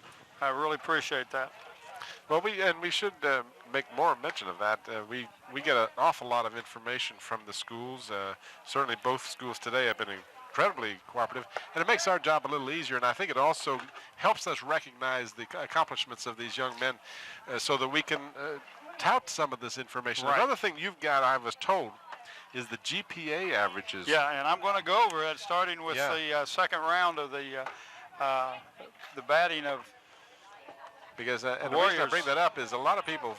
I really appreciate that. Well, we should make more mention of that. We get an awful lot of information from the schools. Certainly both schools today have been incredibly cooperative, and it makes our job a little easier, and I think it also helps us recognize the accomplishments of these young men so that we can tout some of this information. Right. Another thing you've got, I was told, is the GPA averages. Yeah, and I'm going to go over it starting with the second round of the batting of because and the reason I bring that up is a lot of people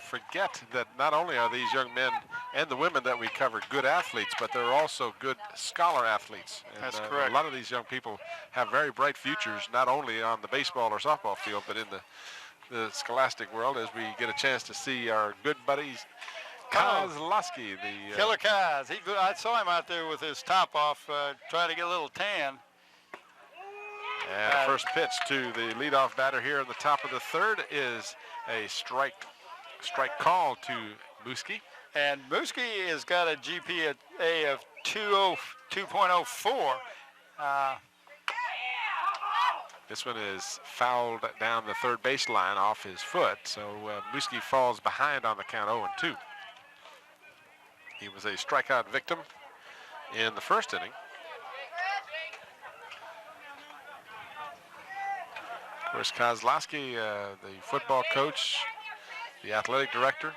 forget that not only are these young men and the women that we cover good athletes, but they're also good scholar athletes. And, that's correct. A lot of these young people have very bright futures, not only on the baseball or softball field, but in the scholastic world, as we get a chance to see our good buddies, Kozlowski, the Killer Kaz. I saw him out there with his top off, trying to get a little tan. And first pitch to the leadoff batter here in the top of the 3rd is a strike call to Muski. And Muski has got a GPA of 2.04. This one is fouled down the 3rd baseline off his foot, so Muski falls behind on the count 0-2. He was a strikeout victim in the first inning. Of course, Kozlowski, the football coach, the athletic director,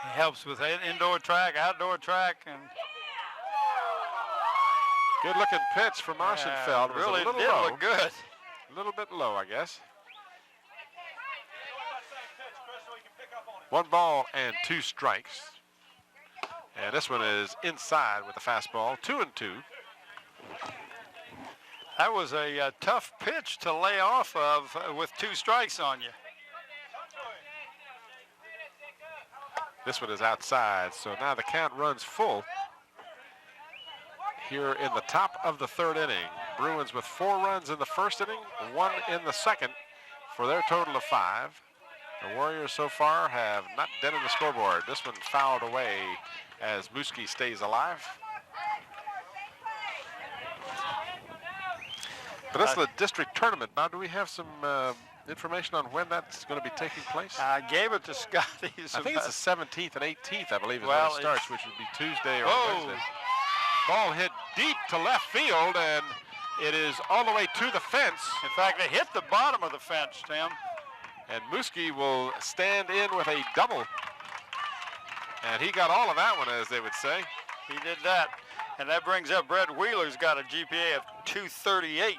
He helps with indoor track, outdoor track, and good looking pitch from Aschenfeld. It was really a little did low. look good. A little bit low, I guess. 1 ball and 2 strikes. And this one is inside with the fastball. 2-2. That was a tough pitch to lay off of with 2 strikes on you. This one is outside, so now the count runs full here in the top of the 3rd inning. Bruins with 4 runs in the 1st inning, 1 in the 2nd for their total of 5. The Warriors so far have not dented the scoreboard. This one fouled away as Muski stays alive. Peninsula District Tournament. Now, do we have some information on when that's going to be taking place? I gave it to Scotty. I think it's the 17th and 18th, I believe, is Well, when it starts, which would be Tuesday or Whoa. Wednesday. Ball hit deep to left field, and it is all the way to the fence. In fact, they hit the bottom of the fence, Tim. And Muski will stand in with a double. And he got all of that one, as they would say. He did that. And that brings up Brett Wheeler's got a GPA of 238.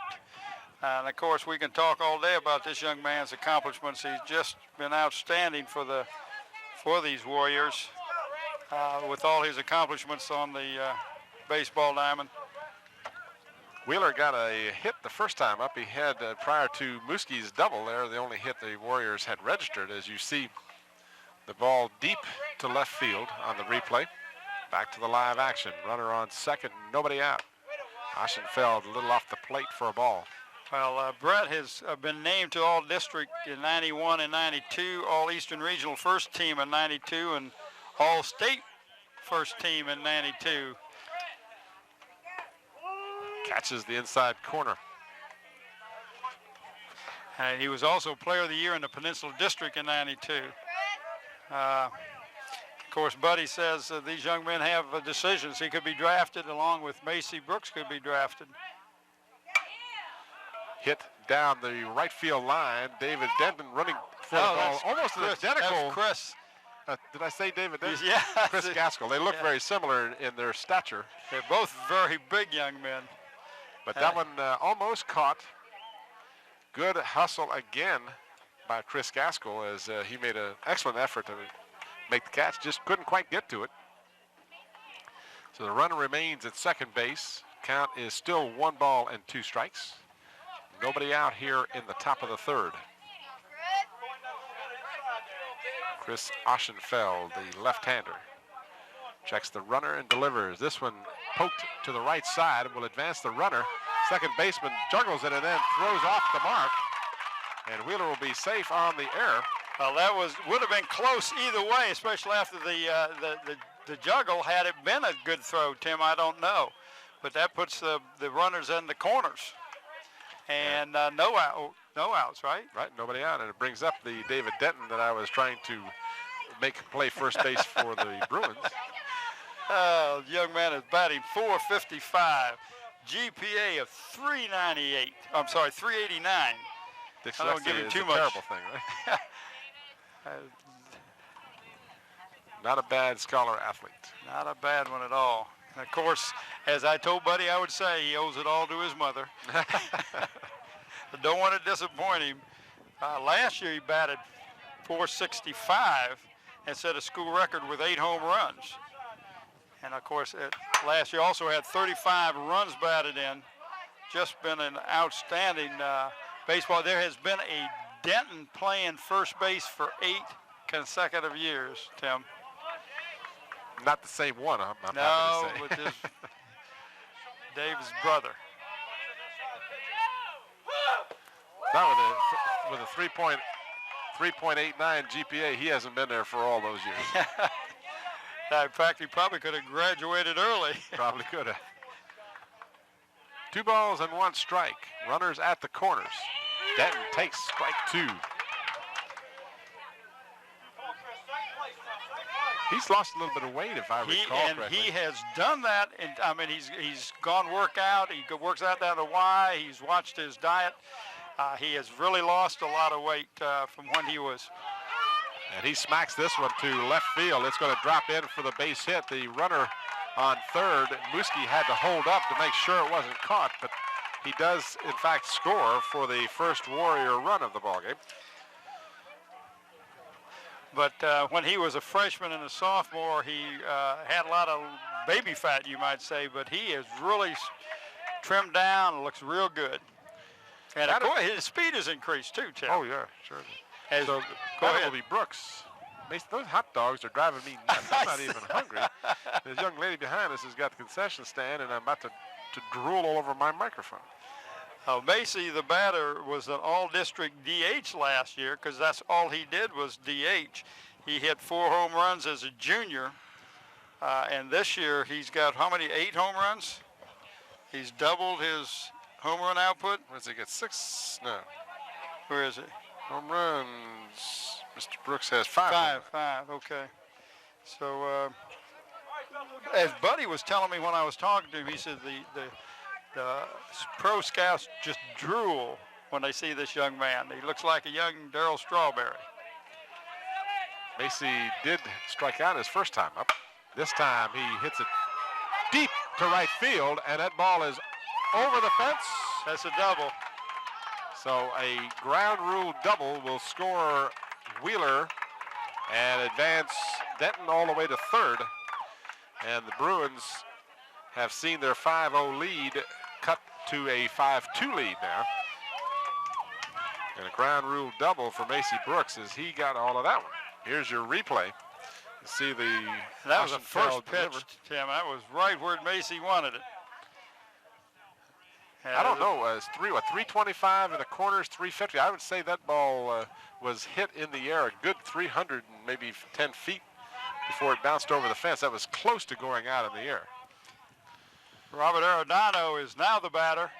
And of course, we can talk all day about this young man's accomplishments. He's just been outstanding for these Warriors with all his accomplishments on the baseball diamond. Wheeler got a hit the first time up. He had, prior to Muski's double there, the only hit the Warriors had registered. As you see the ball deep to left field on the replay. Back to the live action. Runner on second, nobody out. Aschenfeld a little off the plate for a ball. Well, Brett has been named to All-District in 91 and 92, All-Eastern Regional First Team in 92, and All-State First Team in 92. Catches the inside corner. And he was also Player of the Year in the Peninsula District in 92. Of course, Buddy says these young men have decisions. He could be drafted along with Macy Brooks could be drafted. Hit down the right field line. David Denton running for the ball. Almost an identical. Chris. Did I say David Denton? Yeah. Chris Gaskell. They look very similar in their stature. They're both very big young men. But that one almost caught. Good hustle again by Chris Gaskell as he made an excellent effort to make the catch. Just couldn't quite get to it. So the runner remains at second base. Count is still 1 ball and 2 strikes. Nobody out here in the top of the 3rd. Chris Aschenfeld, the left-hander, checks the runner and delivers. This one poked to the right side, will advance the runner. Second baseman juggles it and then throws off the mark. And Wheeler will be safe on the error. Well, that would have been close either way, especially after the juggle. Had it been a good throw, Tim, I don't know. But that puts the runners in the corners. And no outs, right? Right, nobody out. And it brings up the David Denton that I was trying to make play first base for the Bruins. The young man is batting .455, GPA of 398. I'm sorry, 389. Dyslexia I don't give him is too a much. terrible thing, right? Not a bad scholar athlete. Not a bad one at all. And of course, as I told Buddy, I would say he owes it all to his mother. I don't want to disappoint him. Last year he batted .465 and set a school record with 8 home runs. And of course, last year also had 35 runs batted in. Just been an outstanding baseball. There has been a Denton playing first base for 8 consecutive years, Tim. Not the same one, I'm happy to say. With his Dave's brother. Not with a 3.89 GPA, he hasn't been there for all those years. In fact, he probably could have graduated early. Probably could have. 2 balls and 1 strike. Runners at the corners. Denton takes strike 2. He's lost a little bit of weight, if I recall correctly. He has done that, and I mean, he's gone work out. He works out down to Y. He's watched his diet. He has really lost a lot of weight from when he was. And he smacks this one to left field. It's going to drop in for the base hit. The runner on third, Muski had to hold up to make sure it wasn't caught, but he does, in fact, score for the first Warrior run of the ballgame. But when he was a freshman and a sophomore, he had a lot of baby fat, you might say, but he is really trimmed down and looks real good. And of course, his speed has increased too, Tim. Oh, yeah, sure. So that will be Brooks. Those hot dogs are driving me nuts. I'm not even hungry. This young lady behind us has got the concession stand, and I'm about to drool all over my microphone. Macy, the batter, was an all-district DH last year because that's all he did was DH. He hit 4 home runs as a junior, and this year he's got how many? 8 home runs? He's doubled his home run output. What does he get? 6? No. Where is it? Home runs. Mr. Brooks has 5. 5, okay. So, as Buddy was telling me when I was talking to him, he said the pro scouts just drool when they see this young man. He looks like a young Darryl Strawberry. Macy did strike out his first time up. This time he hits it deep to right field, and that ball is over the fence. That's a double. So a ground rule double will score Wheeler and advance Denton all the way to third. And the Bruins have seen their 5-0 lead cut to a 5-2 lead now. And a ground rule double for Macy Brooks as he got all of that one. Here's your replay. You see that was the first pitch, Tim. That was right where Macy wanted it. I don't know. It's 325 in the corners, 350. I would say that ball was hit in the air a good 300 and maybe 10 feet before it bounced over the fence. That was close to going out in the air. Robert Arredondo is now the batter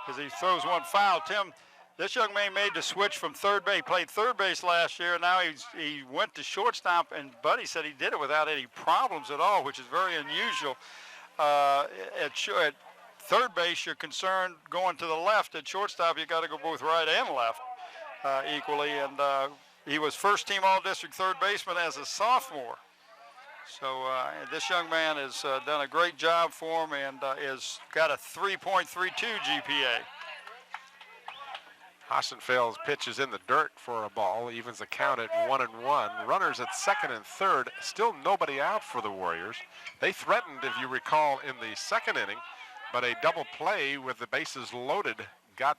as he throws one foul. Tim, this young man made the switch from third base. He played third base last year. Now he went to shortstop, and Buddy said he did it without any problems at all, which is very unusual. At third base, you're concerned going to the left. At shortstop, you got to go both right and left equally. And he was first team all-district third baseman as a sophomore. So this young man has done a great job for him and has got a 3.32 GPA. Hassenfeld's pitch is in the dirt for a ball, evens the count at 1-1. Runners at second and third, still nobody out for the Warriors. They threatened, if you recall, in the second inning, but a double play with the bases loaded got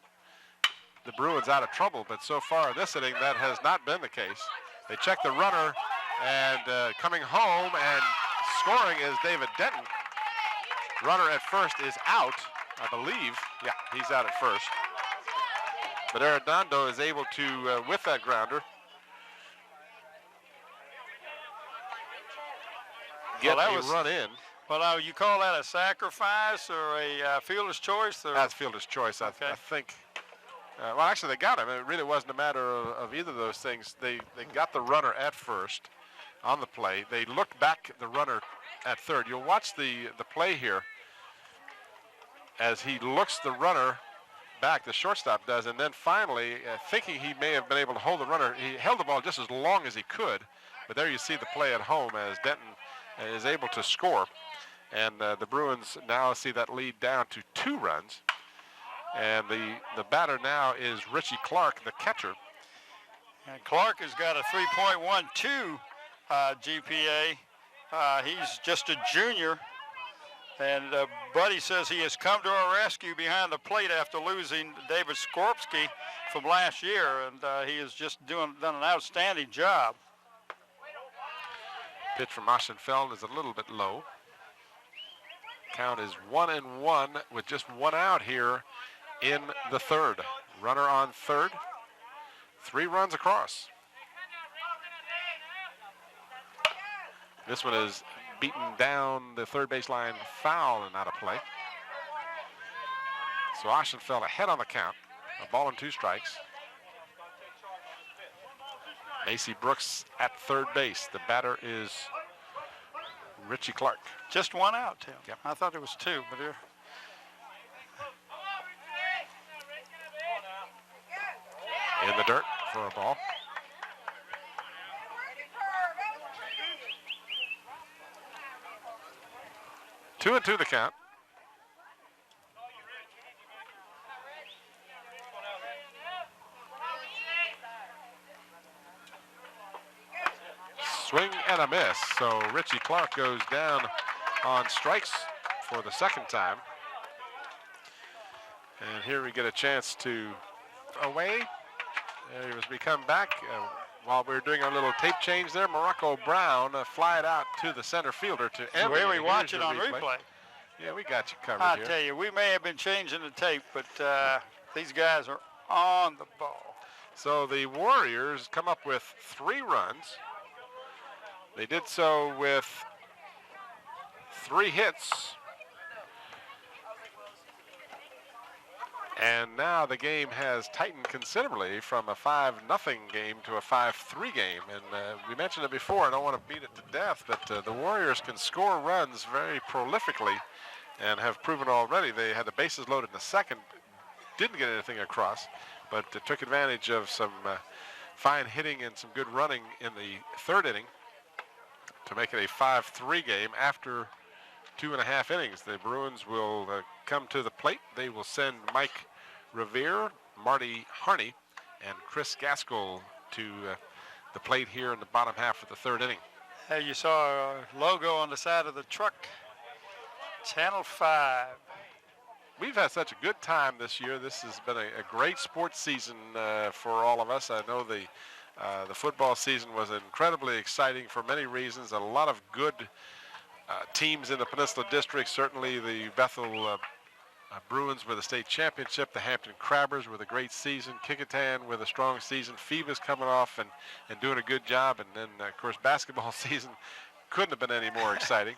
the Bruins out of trouble. But so far in this inning, that has not been the case. They check the runner, and coming home and scoring is David Denton. Runner at first is out, I believe. Yeah, he's out at first. But Arredondo is able to, with that grounder, get a run in. Well, you call that a sacrifice or a fielder's choice? Or? That's fielder's choice, okay. I think. Well, actually, they got him. It really wasn't a matter of either of those things. They got the runner at first on the play. They looked back at the runner at third. You'll watch the play here as he looks the runner back, the shortstop does, and then finally, thinking he may have been able to hold the runner, he held the ball just as long as he could. But there you see the play at home as Denton is able to score. And the Bruins now see that lead down to 2 runs. And the batter now is Richie Clark, the catcher. And Clark has got a 3.12 GPA. He's just a junior. And Buddy says he has come to our rescue behind the plate after losing David Skorupski from last year. And he has just done an outstanding job. Pitch from Aschenfeld is a little bit low. Count is 1-1 with just 1 out here in the third. Runner on third. 3 runs across. This one is beaten down the third baseline foul and out of play. So Aschenfeld ahead on the count. A ball and 2 strikes. Macy Brooks at third base. The batter is Richie Clark. Just 1 out, Tim. Yep. I thought it was 2, but here. In the dirt for a ball. 2-2 the count. Swing and a miss. So Richie Clark goes down on strikes for the second time. And here we get a chance to away. As we come back, while we were doing our little tape change there, Morocco Brown fly it out to the center fielder to end. Where we watch it on replay. Yeah, we got you covered I here. tell you, we may have been changing the tape, but these guys are on the ball. So the Warriors come up with 3 runs. They did so with 3 hits. And now the game has tightened considerably from a 5-0 game to a 5-3 game. And we mentioned it before, I don't want to beat it to death, but the Warriors can score runs very prolifically and have proven already. They had the bases loaded in the second, didn't get anything across, but took advantage of some fine hitting and some good running in the third inning to make it a 5-3 game after 2.5 innings. The Bruins will come to the plate. They will send Mike Revere, Marty Harney, and Chris Gaskell to the plate here in the bottom half of the third inning. Hey, you saw a logo on the side of the truck, Channel 5. We've had such a good time this year. This has been a great sports season for all of us. I know the football season was incredibly exciting for many reasons. A lot of good teams in the Peninsula District. Certainly the Bethel Bruins with a state championship. The Hampton Crabbers with a great season. Kecoughtan with a strong season. FIBA's coming off and doing a good job. And then, of course, basketball season couldn't have been any more exciting.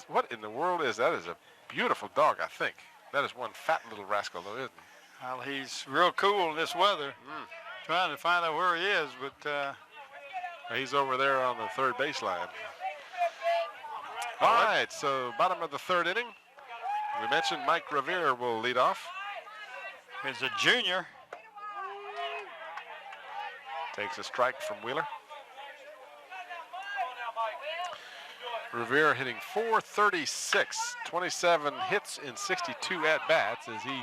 What in the world is that? Is a beautiful dog, I think. That is one fat little rascal, though, isn't he? Well, he's real cool in this weather. Trying to find out where he is, but... he's over there on the third baseline. All right, so bottom of the third inning. We mentioned Mike Revere will lead off. He's a junior. Takes a strike from Wheeler. Revere hitting .436, 27 hits in 62 at-bats as he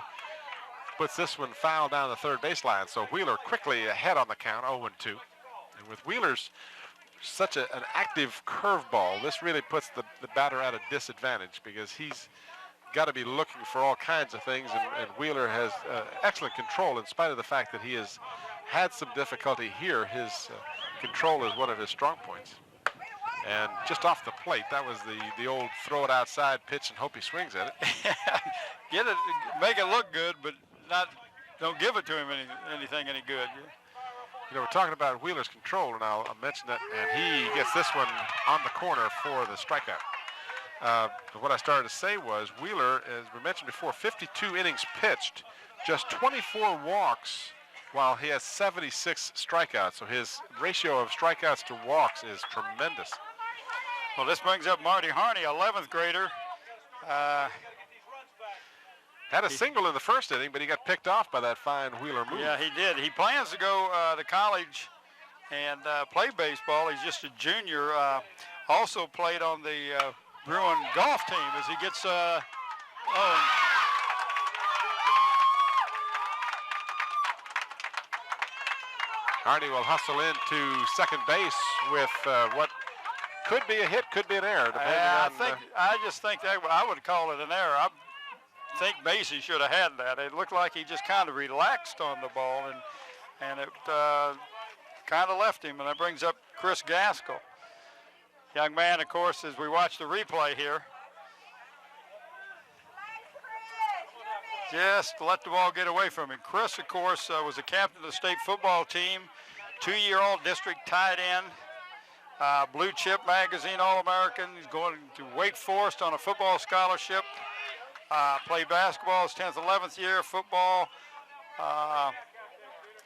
puts this one foul down the third baseline. So Wheeler quickly ahead on the count, 0-2. And with Wheeler's such an active curveball, this really puts the batter at a disadvantage because he's got to be looking for all kinds of things, and Wheeler has excellent control in spite of the fact that he has had some difficulty here. His control is one of his strong points. And just off the plate, that was the old throw it outside pitch and hope he swings at it. Get it, make it look good, but don't give it to him anything any good. You know, we're talking about Wheeler's control, and I'll mention that, and he gets this one on the corner for the strikeout. But what I started to say was Wheeler, as we mentioned before, 52 innings pitched, just 24 walks, while he has 76 strikeouts. So his ratio of strikeouts to walks is tremendous. Well, this brings up Marty Harney, 11th grader. Had a single in the first inning, but he got picked off by that fine Wheeler move. Yeah, he did. He plans to go to college and play baseball. He's just a junior. Also played on the Bruin golf team as he gets Harney will hustle into second base with what could be a hit, could be an error. I just think that I would call it an error. I think Macy should have had that. It looked like he just kind of relaxed on the ball, and it kind of left him. And that brings up Chris Gaskell. Young man, of course, as we watch the replay here, just let the ball get away from him. Chris, of course, was a captain of the state football team, 2-year-old district tight end, Blue Chip Magazine All-American. He's going to Wake Forest on a football scholarship. Played basketball his 10th, 11th year, football,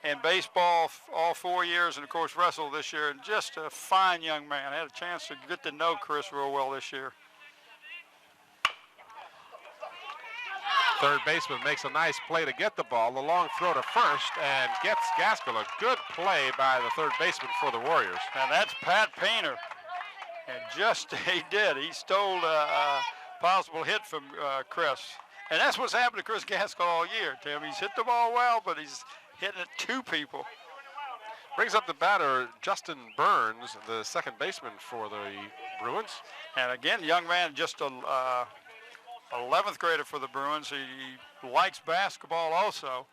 and baseball all 4 years, and of course wrestled this year. And just a fine young man. I had a chance to get to know Chris real well this year. Third baseman makes a nice play to get the ball. The long throw to first and gets Gaskell. A good play by the third baseman for the Warriors. And that's Pat Painter. And just he did. He stole possible hit from Chris. And that's what's happened to Chris Gaskell all year, Tim. He's hit the ball well, but he's hitting it to people. Brings up the batter, Justin Burns, the second baseman for the Bruins. And again, young man, just a 11th grader for the Bruins. He likes basketball also.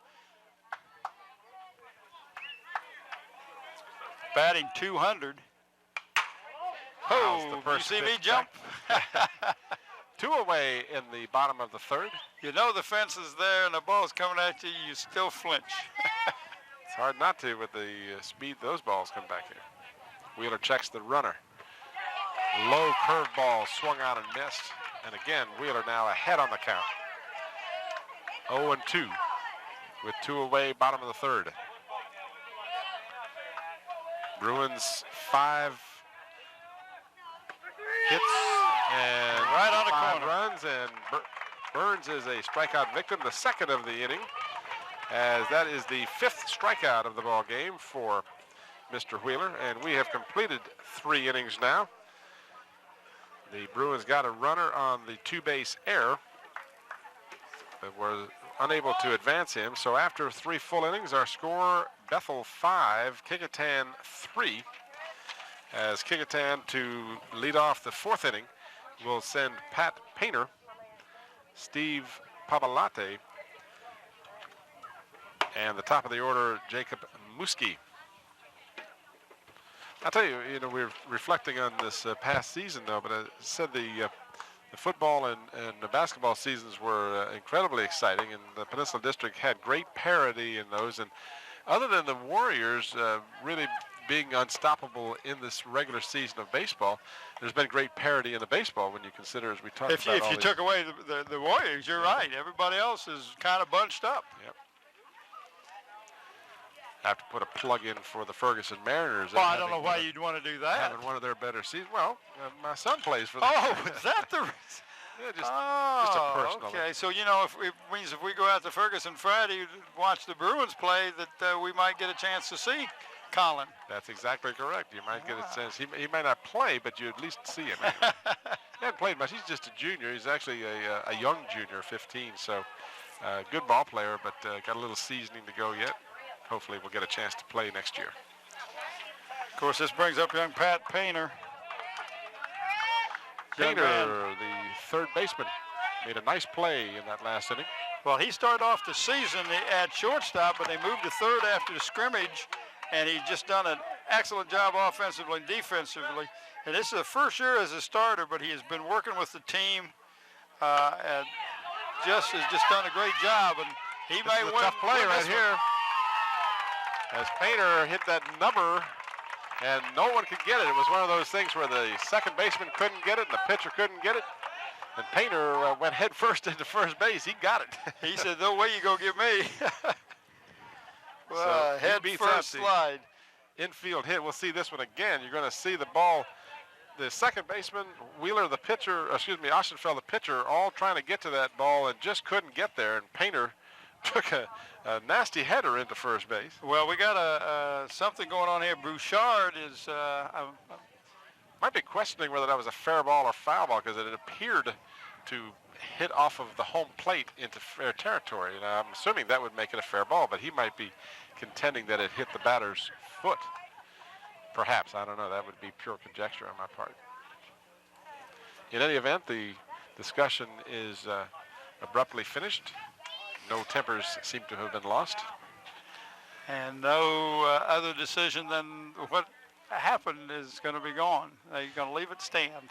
Batting 200. Oh, you see me jump? 2 away in the bottom of the third. You know the fence is there and the ball's coming at you, you still flinch. It's hard not to with the speed those balls come back here. Wheeler checks the runner. Low curveball swung out and missed. And again, Wheeler now ahead on the count. 0-2 with 2 away, bottom of the third. Bruins 5 hits and right on the 5 corner. runs, and Burns is a strikeout victim, the second of the inning, as that is the 5th strikeout of the ball game for Mr. Wheeler, and we have completed 3 innings now. The Bruins got a runner on the 2-base error, but were unable to advance him. So after 3 full innings, our score, Bethel 5, Kecoughtan 3. As Kecoughtan, to lead off the 4th inning, will send Pat Painter, Steve Pabalate, and the top of the order, Jacob Muski. I'll tell you, we're reflecting on this past season, though, but I said the football and the basketball seasons were incredibly exciting, and the Peninsula District had great parity in those. And other than the Warriors really being unstoppable in this regular season of baseball, there's been great parity in the baseball when you consider, as we talked about. If you took away the Warriors, you're right. Everybody else is kind of bunched up. Yep. Have to put a plug in for the Ferguson Mariners. Well, I don't know why you'd want to do that. Having one of their better seasons. Well, my son plays for them. Oh, is that the reason? Yeah, just a personal. Okay, so if it means if we go out to Ferguson Friday to watch the Bruins play, that we might get a chance to see Colin. That's exactly correct. You might get a chance. He might not play, but you at least see him. Anyway. He hasn't played much. He's just a junior. He's actually a young junior, 15. So good ball player, but got a little seasoning to go yet. Hopefully we'll get a chance to play next year. Of course, this brings up young Pat Painter. Painter, the third baseman, made a nice play in that last inning. Well, he started off the season at shortstop, but they moved to third after the scrimmage, and he's just done an excellent job offensively and defensively. And this is the first year as a starter, but he has been working with the team and has just done a great job. And he may win. Tough play right here. As Painter hit that number, and no one could get it. It was one of those things where the second baseman couldn't get it, and the pitcher couldn't get it. And Painter went head first into first base. He got it. He said, "No way you go get me." Well, so head first slide. Infield hit. We'll see this one again. You're going to see the ball. The second baseman, Wheeler, the pitcher, Ostenfeld, the pitcher, all trying to get to that ball and just couldn't get there. And Painter took a nasty header into first base. Well, we got something going on here. Bouchard is might be questioning whether that was a fair ball or foul ball, because it appeared to hit off of the home plate into fair territory. And I'm assuming that would make it a fair ball, but he might be contending that it hit the batter's foot. Perhaps, I don't know. That would be pure conjecture on my part. In any event, the discussion is abruptly finished. No tempers seem to have been lost. And no other decision than what happened is going to be gone. They're going to leave it stand.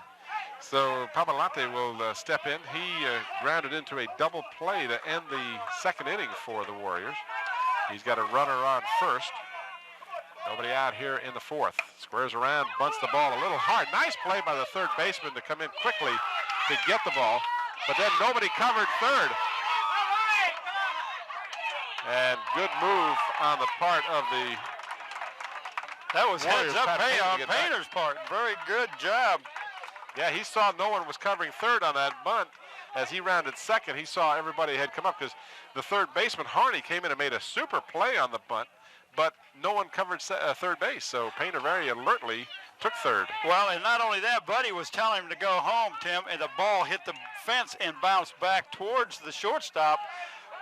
So Pabalate will step in. He grounded into a double play to end the second inning for the Warriors. He's got a runner on first. Nobody out here in the fourth. Squares around, bunts the ball a little hard. Nice play by the third baseman to come in quickly to get the ball. But then nobody covered third. And good move on the part of the That was Warriors. heads up pay on Painter's part. Very good job. Yeah, he saw no one was covering third on that bunt. As he rounded second, he saw everybody had come up, because the third baseman, Harney, came in and made a super play on the bunt. but no one covered third base, so Painter very alertly took third. Well, and not only that, Buddy was telling him to go home, Tim, and the ball hit the fence and bounced back towards the shortstop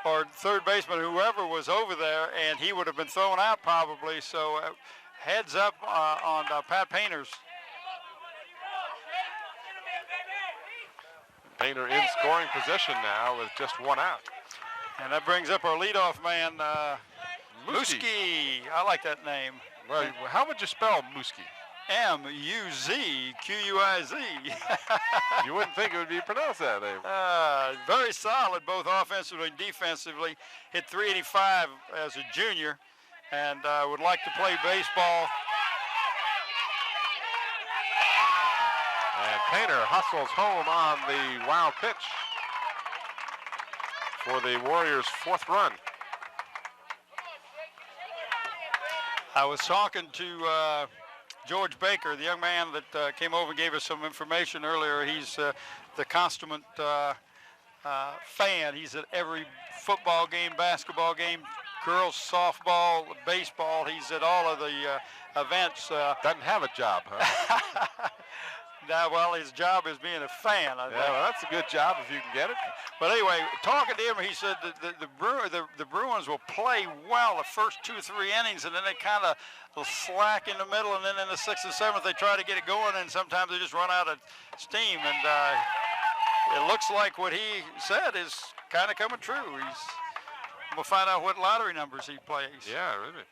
or third baseman, whoever was over there, and he would have been thrown out probably. So heads up on Pat Painter's. Painter in scoring position now with just one out. And that brings up our leadoff man, Muski. I like that name. Well, how would you spell Muski? M-U-Z-Q-U-I-Z. You wouldn't think it would be pronounced that way. Very solid, both offensively and defensively. Hit .385 as a junior, and would like to play baseball. And Painter hustles home on the wild pitch for the Warriors' fourth run. I was talking to George Baker, the young man that came over and gave us some information earlier. He's the consummate fan. He's at every football game, basketball game, girls softball, baseball. He's at all of the events. Doesn't have a job, huh? Now, well, his job is being a fan. I think. Well, that's a good job if you can get it. But anyway, talking to him, he said that the Bruins will play well the first 2 or 3 innings, and then they kind of slack in the middle, and then in the 6th and 7th they try to get it going, and sometimes they just run out of steam. And it looks like what he said is kind of coming true. We'll find out what lottery numbers he plays. Yeah, really.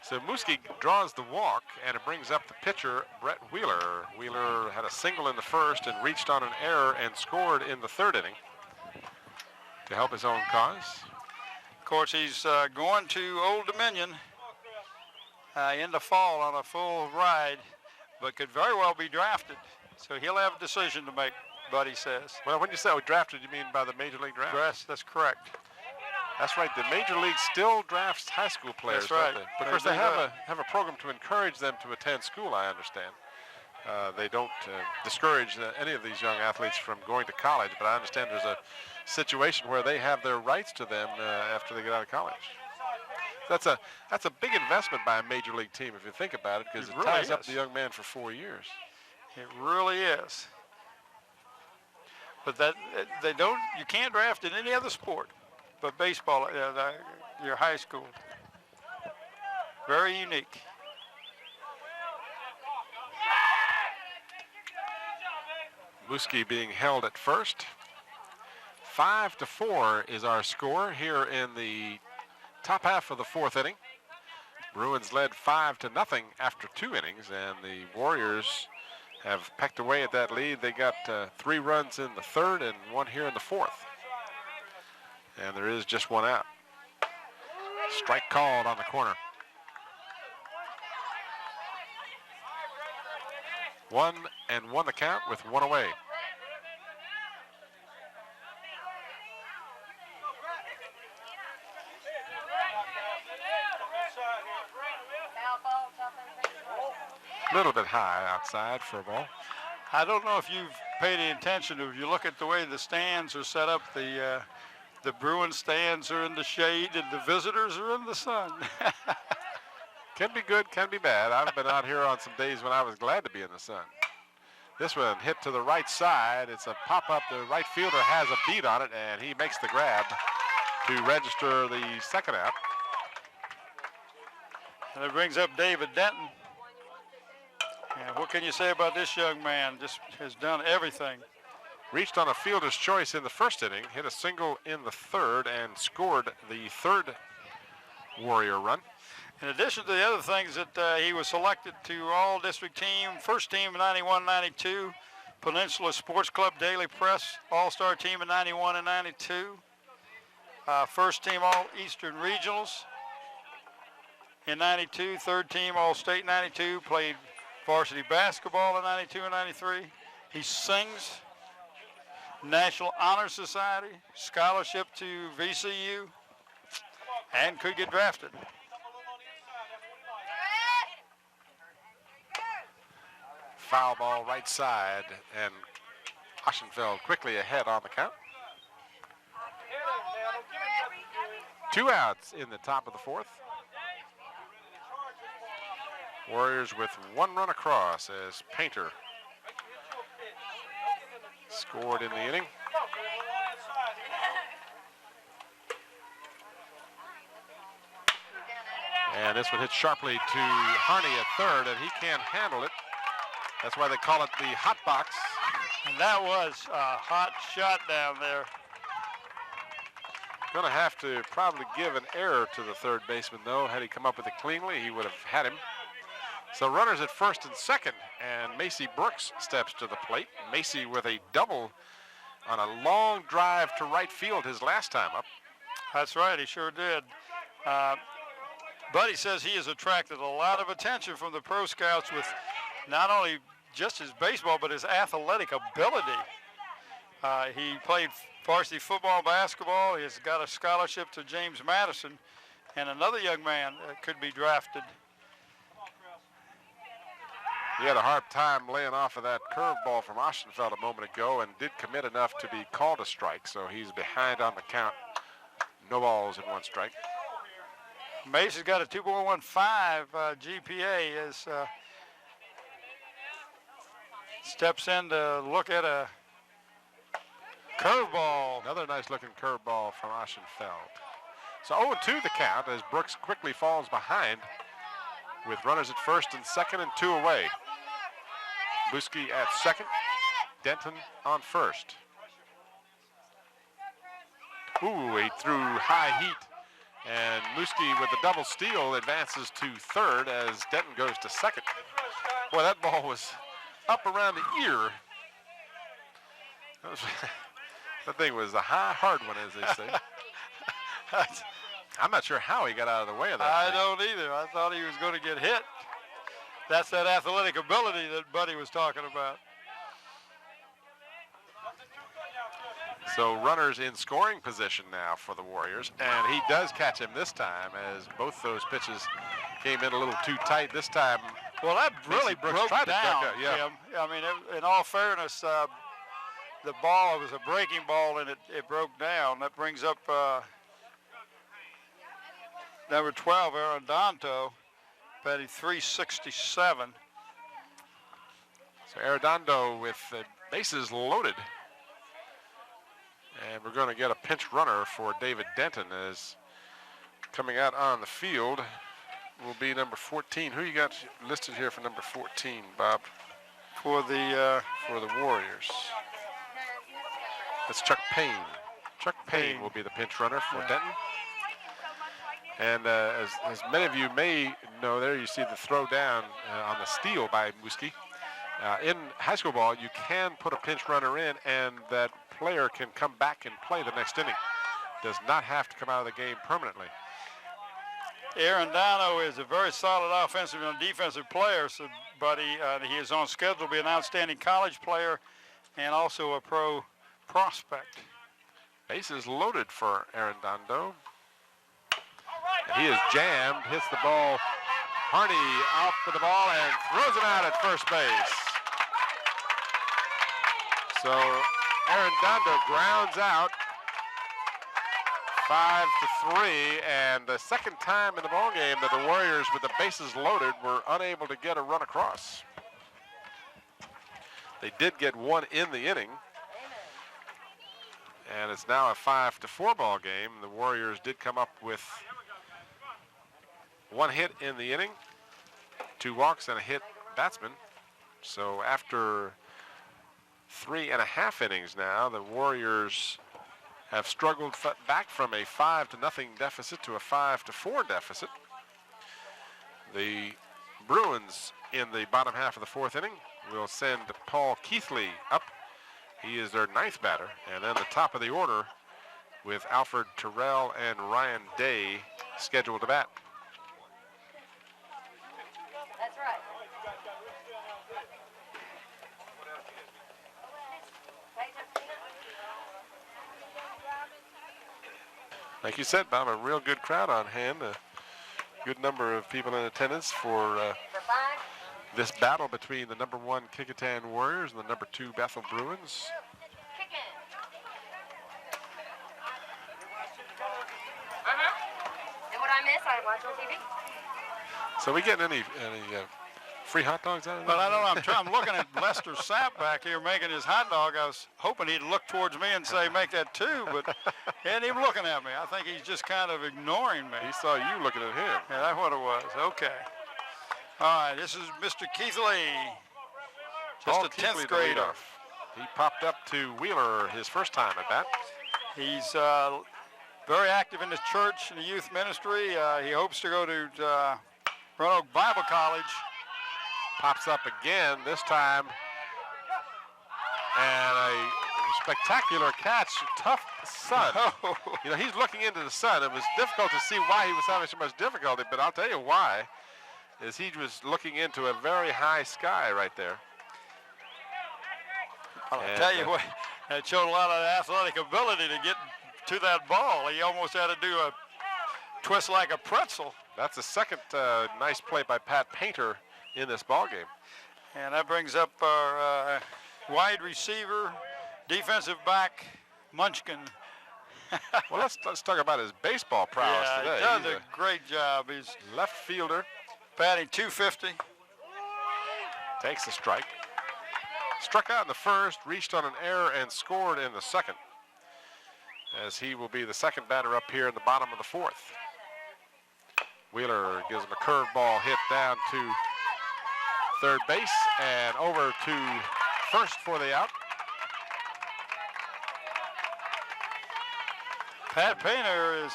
So Muski draws the walk, and it brings up the pitcher, Brett Wheeler. Wheeler had a single in the first and reached on an error and scored in the third inning to help his own cause. Of course, he's going to Old Dominion in the fall on a full ride, but could very well be drafted. So he'll have a decision to make, Buddy says. Well, when you say drafted, you mean by the Major League Draft? Yes, that's correct. That's right. The Major League still drafts high school players, that's right. Don't they? Because they have a program to encourage them to attend school, I understand. They don't discourage any of these young athletes from going to college, but I understand there's a situation where they have their rights to them after they get out of college. That's a big investment by a Major League team if you think about it, because it really ties up the young man for 4 years. It really is. But you can't draft in any other sport. But baseball, your high school, very unique. Muski being held at first. 5-4 is our score here in the top half of the fourth inning. Bruins led 5-0 after 2 innings, and the Warriors have pecked away at that lead. They got 3 runs in the third and 1 here in the fourth. And there is just 1 out. Strike called on the corner. 1-1 the count with 1 away. A little bit high outside for a ball. I don't know if you've paid any attention. If you look at the way the stands are set up, the Bruins stands are in the shade and the visitors are in the sun. Can be good, can be bad. I've been out here on some days when I was glad to be in the sun. This one hit to the right side. It's a pop-up. The right fielder has a beat on it, and he makes the grab to register the second out. And it brings up David Denton. And what can you say about this young man? Just has done everything. Reached on a fielder's choice in the first inning, hit a single in the third, and scored the third Warrior run. In addition to the other things that he was selected to all-district team, first team in 91-92, Peninsula Sports Club Daily Press all-star team in 91 and 92, first team all-Eastern Regionals in 92, third team all-state 92, played varsity basketball in 92 and 93. He sings. National Honor Society, scholarship to VCU, and could get drafted. Foul ball right side, and Oschenfeld quickly ahead on the count. 2 outs in the top of the fourth. Warriors with 1 run across as Painter scored in the inning. And this one hits sharply to Harney at third, and he can't handle it. That's why they call it the hot box. And that was a hot shot down there. Going to have to probably give an error to the third baseman, though. Had he come up with it cleanly, he would have had him. So runners at first and second, and Macy Brooks steps to the plate. Macy with a double on a long drive to right field his last time up. That's right, he sure did. Buddy says he has attracted a lot of attention from the pro scouts with not only just his baseball, but his athletic ability. He played varsity football, basketball. He's got a scholarship to James Madison, and another young man could be drafted. He had a hard time laying off of that curveball from Ostenfeld a moment ago and did commit enough to be called a strike, so he's behind on the count. No balls and 1 strike. Macy's got a 2.15 GPA as steps in to look at a curveball. Another nice looking curveball from Ostenfeld. So 0-2 the count as Brooks quickly falls behind with runners at first and second and 2 away. Buski at second, Denton on first. Ooh, he threw high heat. And Muski with the double steal advances to third as Denton goes to second. Boy, that ball was up around the ear. That thing was a hard one, as they say. I'm not sure how he got out of the way of that. I don't either. I thought he was going to get hit. That's that athletic ability that Buddy was talking about. So runners in scoring position now for the Warriors, and he does catch him this time as both those pitches came in a little too tight this time. Well, that really broke down, yeah. Tim. I mean, in all fairness, the ball was a breaking ball, and it broke down. That brings up number 12, Arredondo, batting .367. So Arredondo with the bases loaded. And we're going to get a pinch runner for David Denton as coming out on the field will be number 14. Who you got listed here for number 14, Bob? For the Warriors. That's Chuck Payne. Chuck Payne will be the pinch runner for Denton. And as many of you may know, there you see the throw down on the steal by Muski. In high school ball, you can put a pinch runner in, and that player can come back and play the next inning. Does not have to come out of the game permanently. Arredondo is a very solid offensive and defensive player, so Buddy. He is on schedule to be an outstanding college player and also a pro prospect. Bases loaded for Arredondo. And he is jammed, hits the ball. Harney out for the ball and throws it out at first base. So Arredondo grounds out 5-3, and the second time in the ballgame that the Warriors with the bases loaded were unable to get a run across. They did get one in the inning, and it's now a 5-4 ball game. The Warriors did come up with one hit in the inning, 2 walks and a hit batsman. So after 3.5 innings now, the Warriors have struggled back from a 5-0 deficit to a 5-4 deficit. The Bruins in the bottom half of the 4th inning will send Paul Keithley up. He is their 9th batter. And then the top of the order with Alfred Terrell and Ryan Day scheduled to bat. That's right. Like you said, Bob, a real good crowd on hand. A good number of people in attendance for this battle between the number 1 Kecoughtan Warriors and the number 2 Bethel Bruins. And what I miss, I watch on TV. So we getting any Free hot dogs out of Well, that? I don't know. I'm looking at Lester Sapp back here making his hot dog. I was hoping he'd look towards me and say, make that too, but he ain't even looking at me. I think he's just kind of ignoring me. He saw you looking at him. Yeah, that's what it was. Okay. All right, this is Mr. Keith Lee. Just a 10th grader. He popped up to Wheeler his first time at bat. He's very active in the church and the youth ministry. He hopes to go to Roanoke Bible College. Pops up again, this time. And a spectacular catch. Tough sun. You know, he's looking into the sun. It was difficult to see why he was having so much difficulty, but I'll tell you why. Is he was looking into a very high sky right there. I'll tell you what, it showed a lot of athletic ability to get to that ball. He almost had to do a twist like a pretzel. That's the second nice play by Pat Painter in this ball game. And that brings up our wide receiver, defensive back, Munchkin. Well, let's talk about his baseball prowess today. He does a great job. He's left fielder. batting .250. Takes the strike. Struck out in the first, reached on an error, and scored in the second, as he will be the second batter up here in the bottom of the fourth. Wheeler gives him a curveball hit down to third base and over to first for the out. Pat Painter is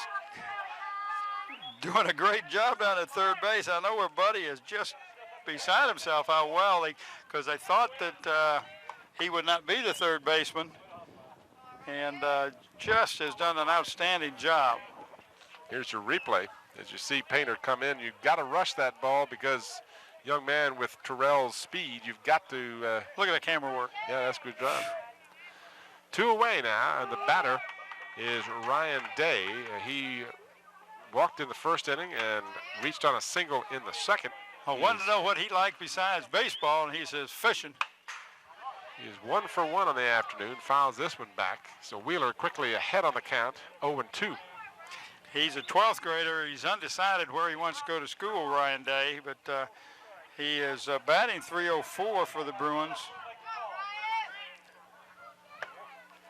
doing a great job down at third base. I know where Buddy is just beside himself how well because they thought that he would not be the third baseman, and just has done an outstanding job. Here's your replay. As you see Painter come in, you've got to rush that ball because young man with Terrell's speed, you've got to... Look at the camera work. Yeah, that's a good job. 2 away now, and the batter is Ryan Day. He walked in the first inning and reached on a single in the second. I wanted to know what he liked besides baseball, and he says fishing. He's 1 for 1 on the afternoon, fouls this one back. So Wheeler quickly ahead on the count, 0-2. He's a 12th grader. He's undecided where he wants to go to school, Ryan Day, but he is batting .304 for the Bruins.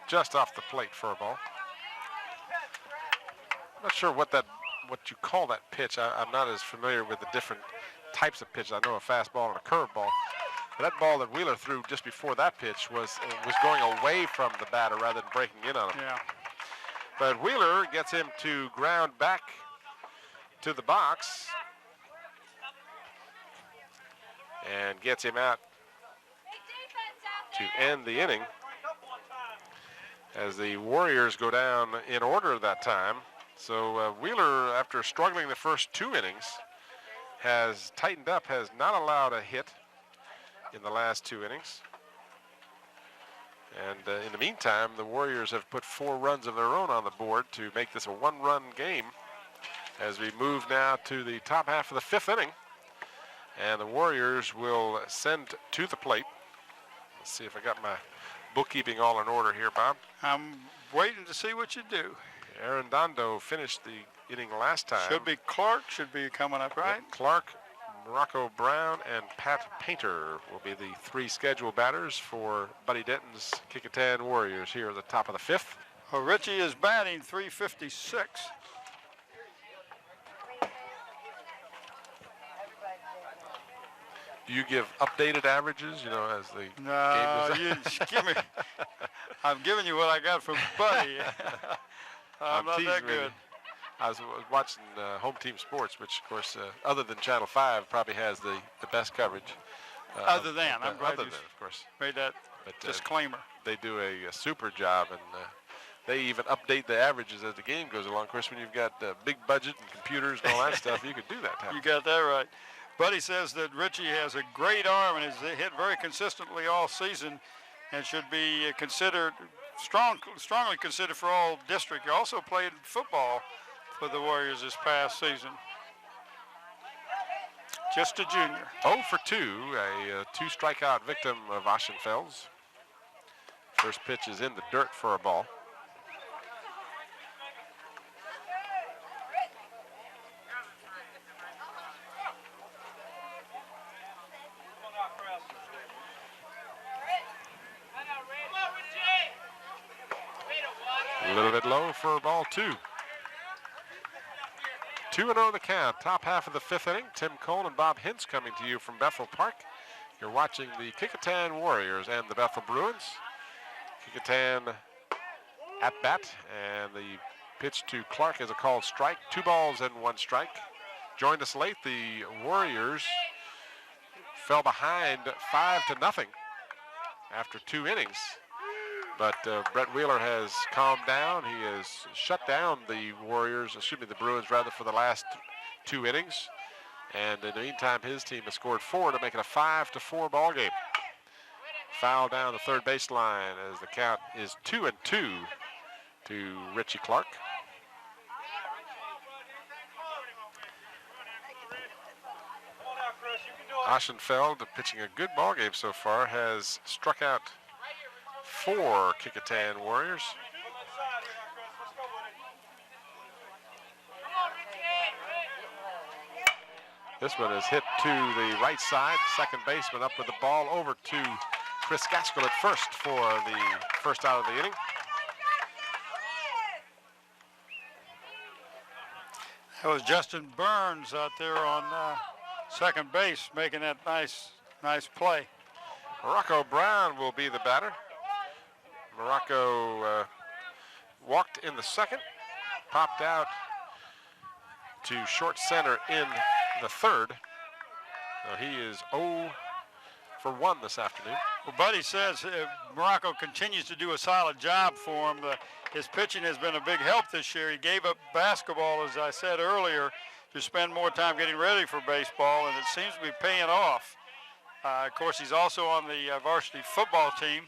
Just off the plate for a ball. I'm not sure what you call that pitch. I'm not as familiar with the different types of pitches. I know a fastball and a curveball. But that ball that Wheeler threw just before that pitch was going away from the batter rather than breaking in on him. Yeah. But Wheeler gets him to ground back to the box and gets him out to end the inning as the Warriors go down in order that time. So Wheeler, after struggling the first 2 innings, has tightened up, has not allowed a hit in the last 2 innings. And in the meantime, the Warriors have put 4 runs of their own on the board to make this a 1-run game as we move now to the top half of the 5th inning. And the Warriors will send to the plate. Let's see if I got my bookkeeping all in order here, Bob. I'm waiting to see what you do. Aaron Dondo finished the inning last time. Should be Clark, should be coming up, right? Yep, Clark, Morocco Brown, and Pat Painter will be the 3 scheduled batters for Buddy Denton's Kecoughtan Warriors here at the top of the 5th. Well, Richie is batting .356. Do you give updated averages, you know, as the game goes you just give me. I'm giving you what I got from Buddy. I'm not that good. I was watching Home Team Sports, which, of course, other than Channel 5, probably has the best coverage. I'm glad you of course. made that disclaimer. They do a super job, and they even update the averages as the game goes along. Of course, when you've got big budget and computers and all that stuff, you could do that. You got that right. Buddy says that Richie has a great arm and has hit very consistently all season and should be considered, strongly considered for all district. He also played football for the Warriors this past season. Just a junior. 0 for 2, a 2-strikeout victim of Aschenfels. First pitch is in the dirt for a ball. little bit low for ball 2. 2-0 the count. Top half of the 5th inning. Tim Cole and Bob Hintz coming to you from Bethel Park. You're watching the Kecoughtan Warriors and the Bethel Bruins. Kecoughtan at bat, and the pitch to Clark is a called strike. 2 balls and 1 strike. Joined us late. The Warriors fell behind 5-0 after 2 innings. But Brett Wheeler has calmed down. He has shut down the Bruins rather, for the last 2 innings. And in the meantime, his team has scored 4 to make it a 5-4 ball game. Foul down the third baseline as the count is 2-2 to Richie Clark. Oschenfeld, pitching a good ball game so far, has struck out 4 Kecoughtan Warriors. This one is hit to the right side. Second baseman up with the ball over to Chris Gaskell at first for the first out of the inning. That was Justin Burns out there on second base making that nice play. Morocco Brown will be the batter. Morocco walked in the second, popped out to short center in the third. He is 0 for 1 this afternoon. Well, Buddy says Morocco continues to do a solid job for him. His pitching has been a big help this year. He gave up basketball, as I said earlier, to spend more time getting ready for baseball, and it seems to be paying off. Of course, he's also on the varsity football team.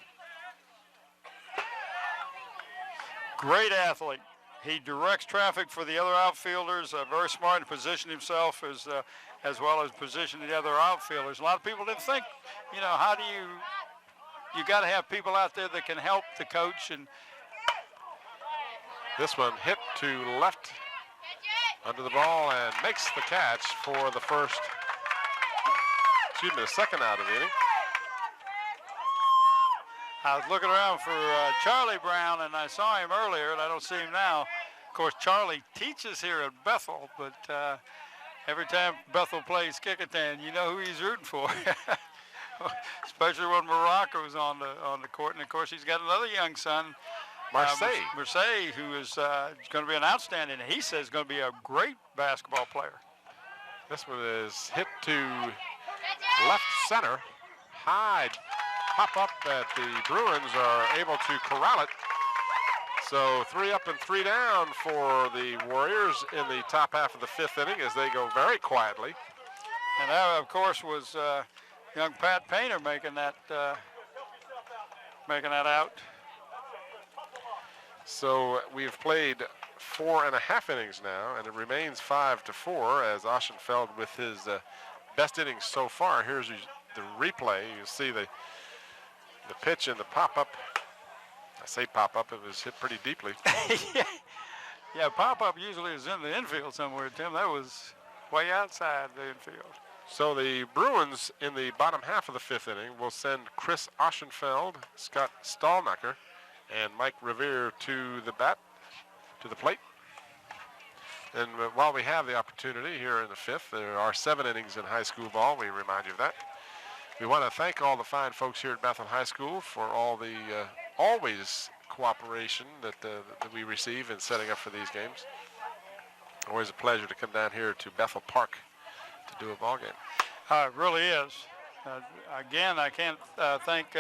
Great athlete. He directs traffic for the other outfielders, very smart to position himself as well as position the other outfielders. A lot of people didn't think, how do you got to have people out there that can help the coach. And this one hit to left under the ball and makes the catch for the second out of the inning. I was looking around for Charlie Brown, and I saw him earlier, and I don't see him now. Of course, Charlie teaches here at Bethel, but every time Bethel plays Kecoughtan, you know who he's rooting for, especially when Morocco's on the court. And of course, he's got another young son, Marseille, who is going to be an outstanding. He says going to be a great basketball player. This one is hit to left center, high. Pop up that the Bruins are able to corral it. So 3 up and 3 down for the Warriors in the top half of the 5th inning as they go very quietly. And that, of course, was young Pat Painter making that out. So we've played 4.5 innings now, and it remains 5-4 as Oschenfeld with his best innings so far. Here's the replay. You see the pitch and the pop-up. I say pop-up, it was hit pretty deeply. Yeah, pop-up usually is in the infield somewhere, Tim. That was way outside the infield. So the Bruins in the bottom half of the 5th inning will send Chris Oschenfeld, Scott Stallnacher, and Mike Revere to the plate. And while we have the opportunity here in the 5th, there are 7 innings in high school ball. We remind you of that. We want to thank all the fine folks here at Bethel High School for all the always cooperation that we receive in setting up for these games. Always a pleasure to come down here to Bethel Park to do a ball game. It really is. Again, I can't thank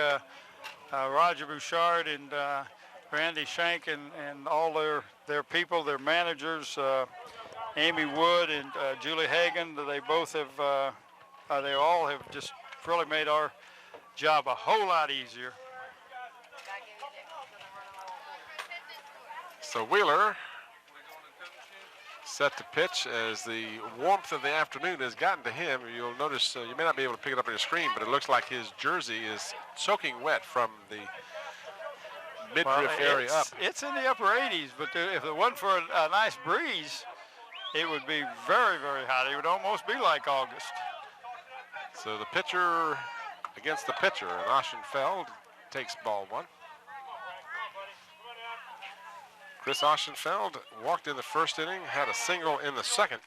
Roger Bouchard and Randy Shank and all their people, their managers, Amy Wood and Julie Hagan. They both have, they all have just really made our job a whole lot easier. So Wheeler set to pitch as the warmth of the afternoon has gotten to him. You'll notice, you may not be able to pick it up on your screen, but it looks like his jersey is soaking wet from the midriff area up. It's in the upper 80s, but if it wasn't for a nice breeze, it would be very, very hot. It would almost be like August. So the pitcher against the pitcher, and Oschenfeld takes ball 1. Chris Oschenfeld walked in the first inning, had a single in the second.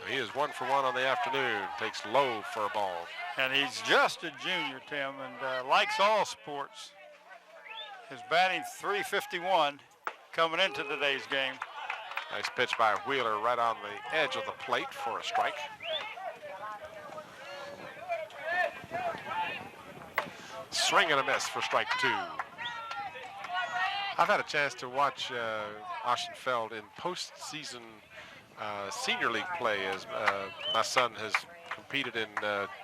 He is 1 for 1 on the afternoon. Takes low for a ball. And he's just a junior, Tim, and likes all sports. His batting .351 coming into today's game. Nice pitch by Wheeler right on the edge of the plate for a strike. Swing and a miss for strike 2. I've had a chance to watch Oschenfeld in postseason senior league play as my son has competed in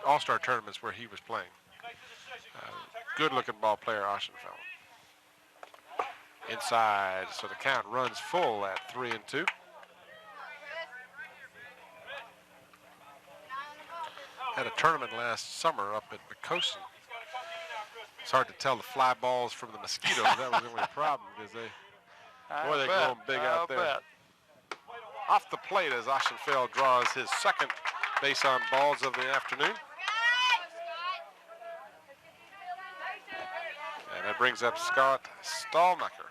all-star tournaments where he was playing. Good-looking ball player, Oschenfeld. Inside, so the count runs full at 3-2. Had a tournament last summer up at Kecoughtan. It's hard to tell the fly balls from the mosquitoes. That was the only problem because they're going big out there. Bet. Off the plate as Oschenfeld draws his second base on balls of the afternoon. And that brings up Scott Stallnacher,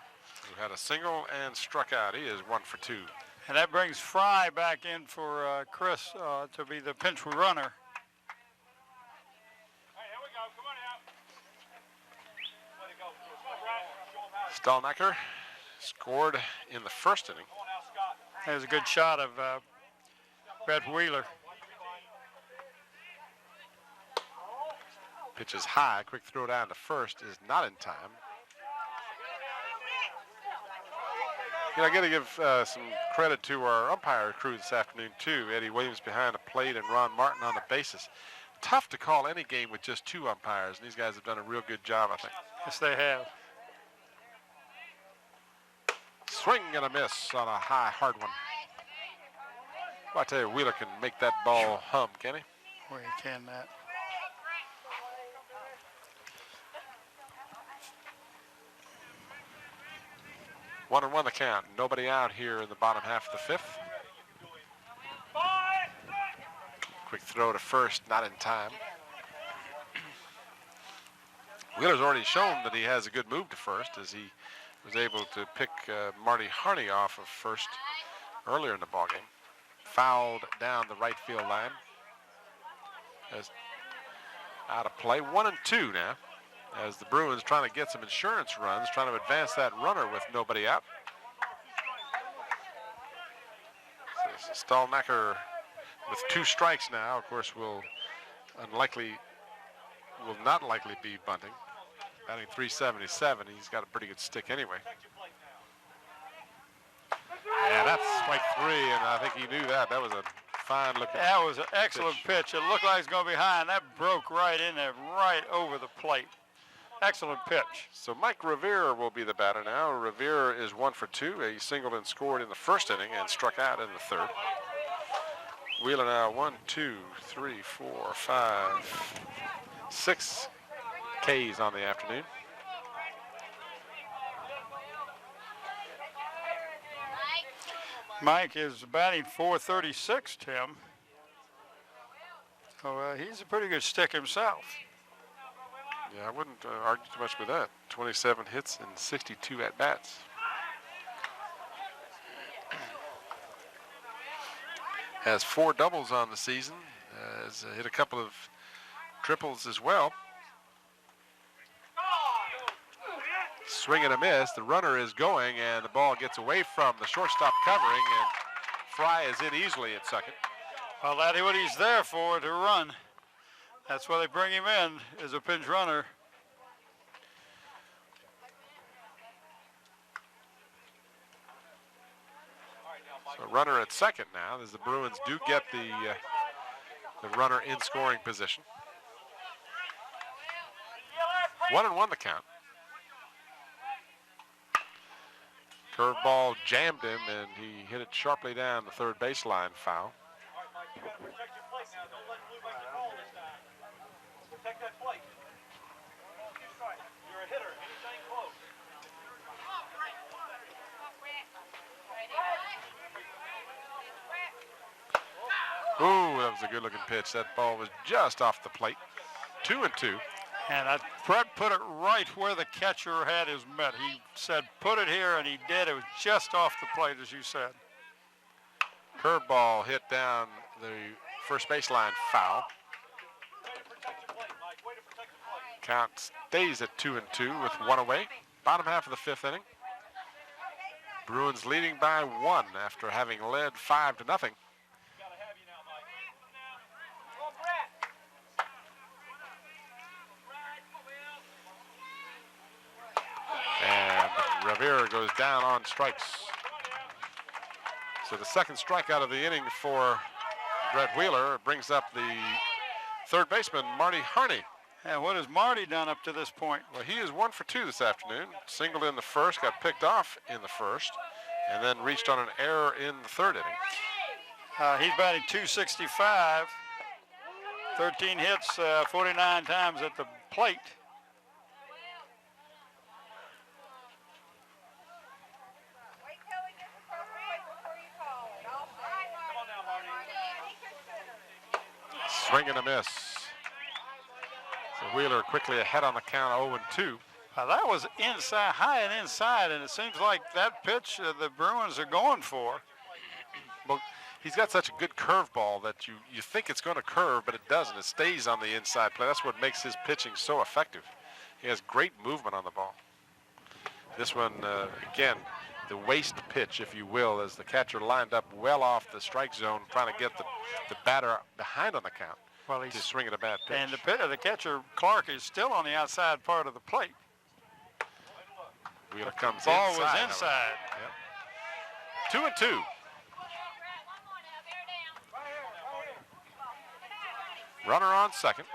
who had a single and struck out. He is 1 for 2. And that brings Fry back in for Chris to be the pinch runner. Stallnacher scored in the first inning. There's a good shot of Brett Wheeler. Pitch is high. Quick throw down to first is not in time. You know, I got to give some credit to our umpire crew this afternoon, too. Eddie Williams behind the plate and Ron Martin on the bases. Tough to call any game with just 2 umpires, and these guys have done a real good job, I think. Yes, they have. Swing and a miss on a high, hard one. Well, I tell you, Wheeler can make that ball hum, can he? Well, he can that. One and one the count. Nobody out here in the bottom half of the 5th. Quick throw to first, not in time. Wheeler's already shown that he has a good move to first as he was able to pick Marty Harney off of first earlier in the ballgame. Fouled down the right field line. As out of play. 1 and 2 now. As the Bruins trying to get some insurance runs, trying to advance that runner with nobody out. So Stallnacher with 2 strikes now, of course, will not likely be bunting. Batting .377, he's got a pretty good stick anyway. Yeah, that's strike 3, and I think he knew that. That was a fine looking. That was an excellent pitch. It looked like it's going to be high, and that broke right in there, right over the plate. Excellent pitch. So Mike Revere will be the batter now. Revere is 1 for 2. He singled and scored in the first inning and struck out in the third. Wheeler now 1, 2, 3, 4, 5, 6 Ks on the afternoon. Mike is batting .436, Tim. So he's a pretty good stick himself. Yeah, I wouldn't argue too much with that. 27 hits and 62 at-bats. Has 4 doubles on the season. Has hit a couple of triples as well. Swing and a miss. The runner is going, and the ball gets away from the shortstop covering, and Fry is in easily at second. Well, that's what he's there for, to run. That's why they bring him in, as a pinch runner. So runner at second now, as the Bruins do get the runner in scoring position. 1 and 1 the count. Curveball jammed him, and he hit it sharply down the third baseline, foul. Ooh, that was a good-looking pitch. That ball was just off the plate. 2 and 2. And Brett put it right where the catcher had his mitt. He said, put it here, and he did. It was just off the plate, as you said. Curveball hit down the first baseline, foul. Count stays at 2-2 with one away. Bottom half of the fifth inning. Bruins leading by one after having led 5-0. And Rivera goes down on strikes. So the second strikeout of the inning for Brett Wheeler brings up the third baseman, Marty Harney. And what has Marty done up to this point? Well, he is 1 for 2 this afternoon. Singled in the first, got picked off in the first, and then reached on an error in the third inning. He's batting .265, 13 hits, 49 times at the plate. Swing and a miss. So Wheeler quickly ahead on the count, 0-2. That was inside, high and inside, and it seems like that pitch the Bruins are going for. Well, he's got such a good curveball that you think it's going to curve, but it doesn't. It stays on the inside play. That's what makes his pitching so effective. He has great movement on the ball. This one, again, the waist pitch, if you will, as the catcher lined up well off the strike zone, trying to get the batter behind on the count. Well, he's swinging a bad pitch. And the catcher, Clark, is still on the outside part of the plate. Wheeler comes the ball inside. Was inside. Yep. 2-2. Runner on second.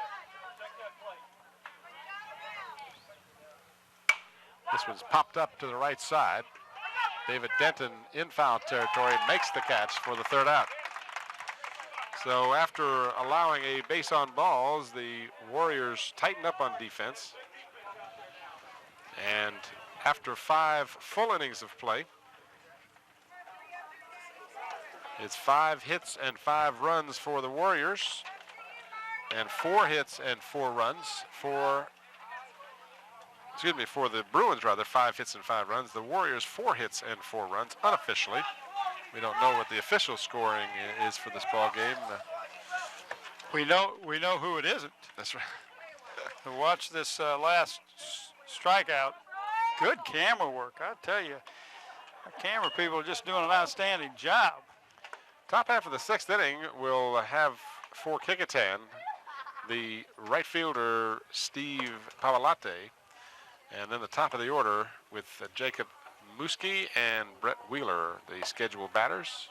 This one's popped up to the right side. David Denton in foul territory makes the catch for the third out. So after allowing a base on balls, the Warriors tighten up on defense. And after 5 full innings of play, it's 5 hits and 5 runs for the Warriors, and 4 hits and 4 runs for the Bruins, rather. 5 hits and 5 runs. The Warriors 4 hits and 4 runs unofficially. We don't know what the official scoring is for this ball game. We know who it isn't. That's right. To watch this last strikeout, good camera work, I tell you. Our camera people are just doing an outstanding job. Top half of the 6th inning will have for Kecoughtan the right fielder Steve Pavalate, and then the top of the order with Jacob Muski and Brett Wheeler, the scheduled batters.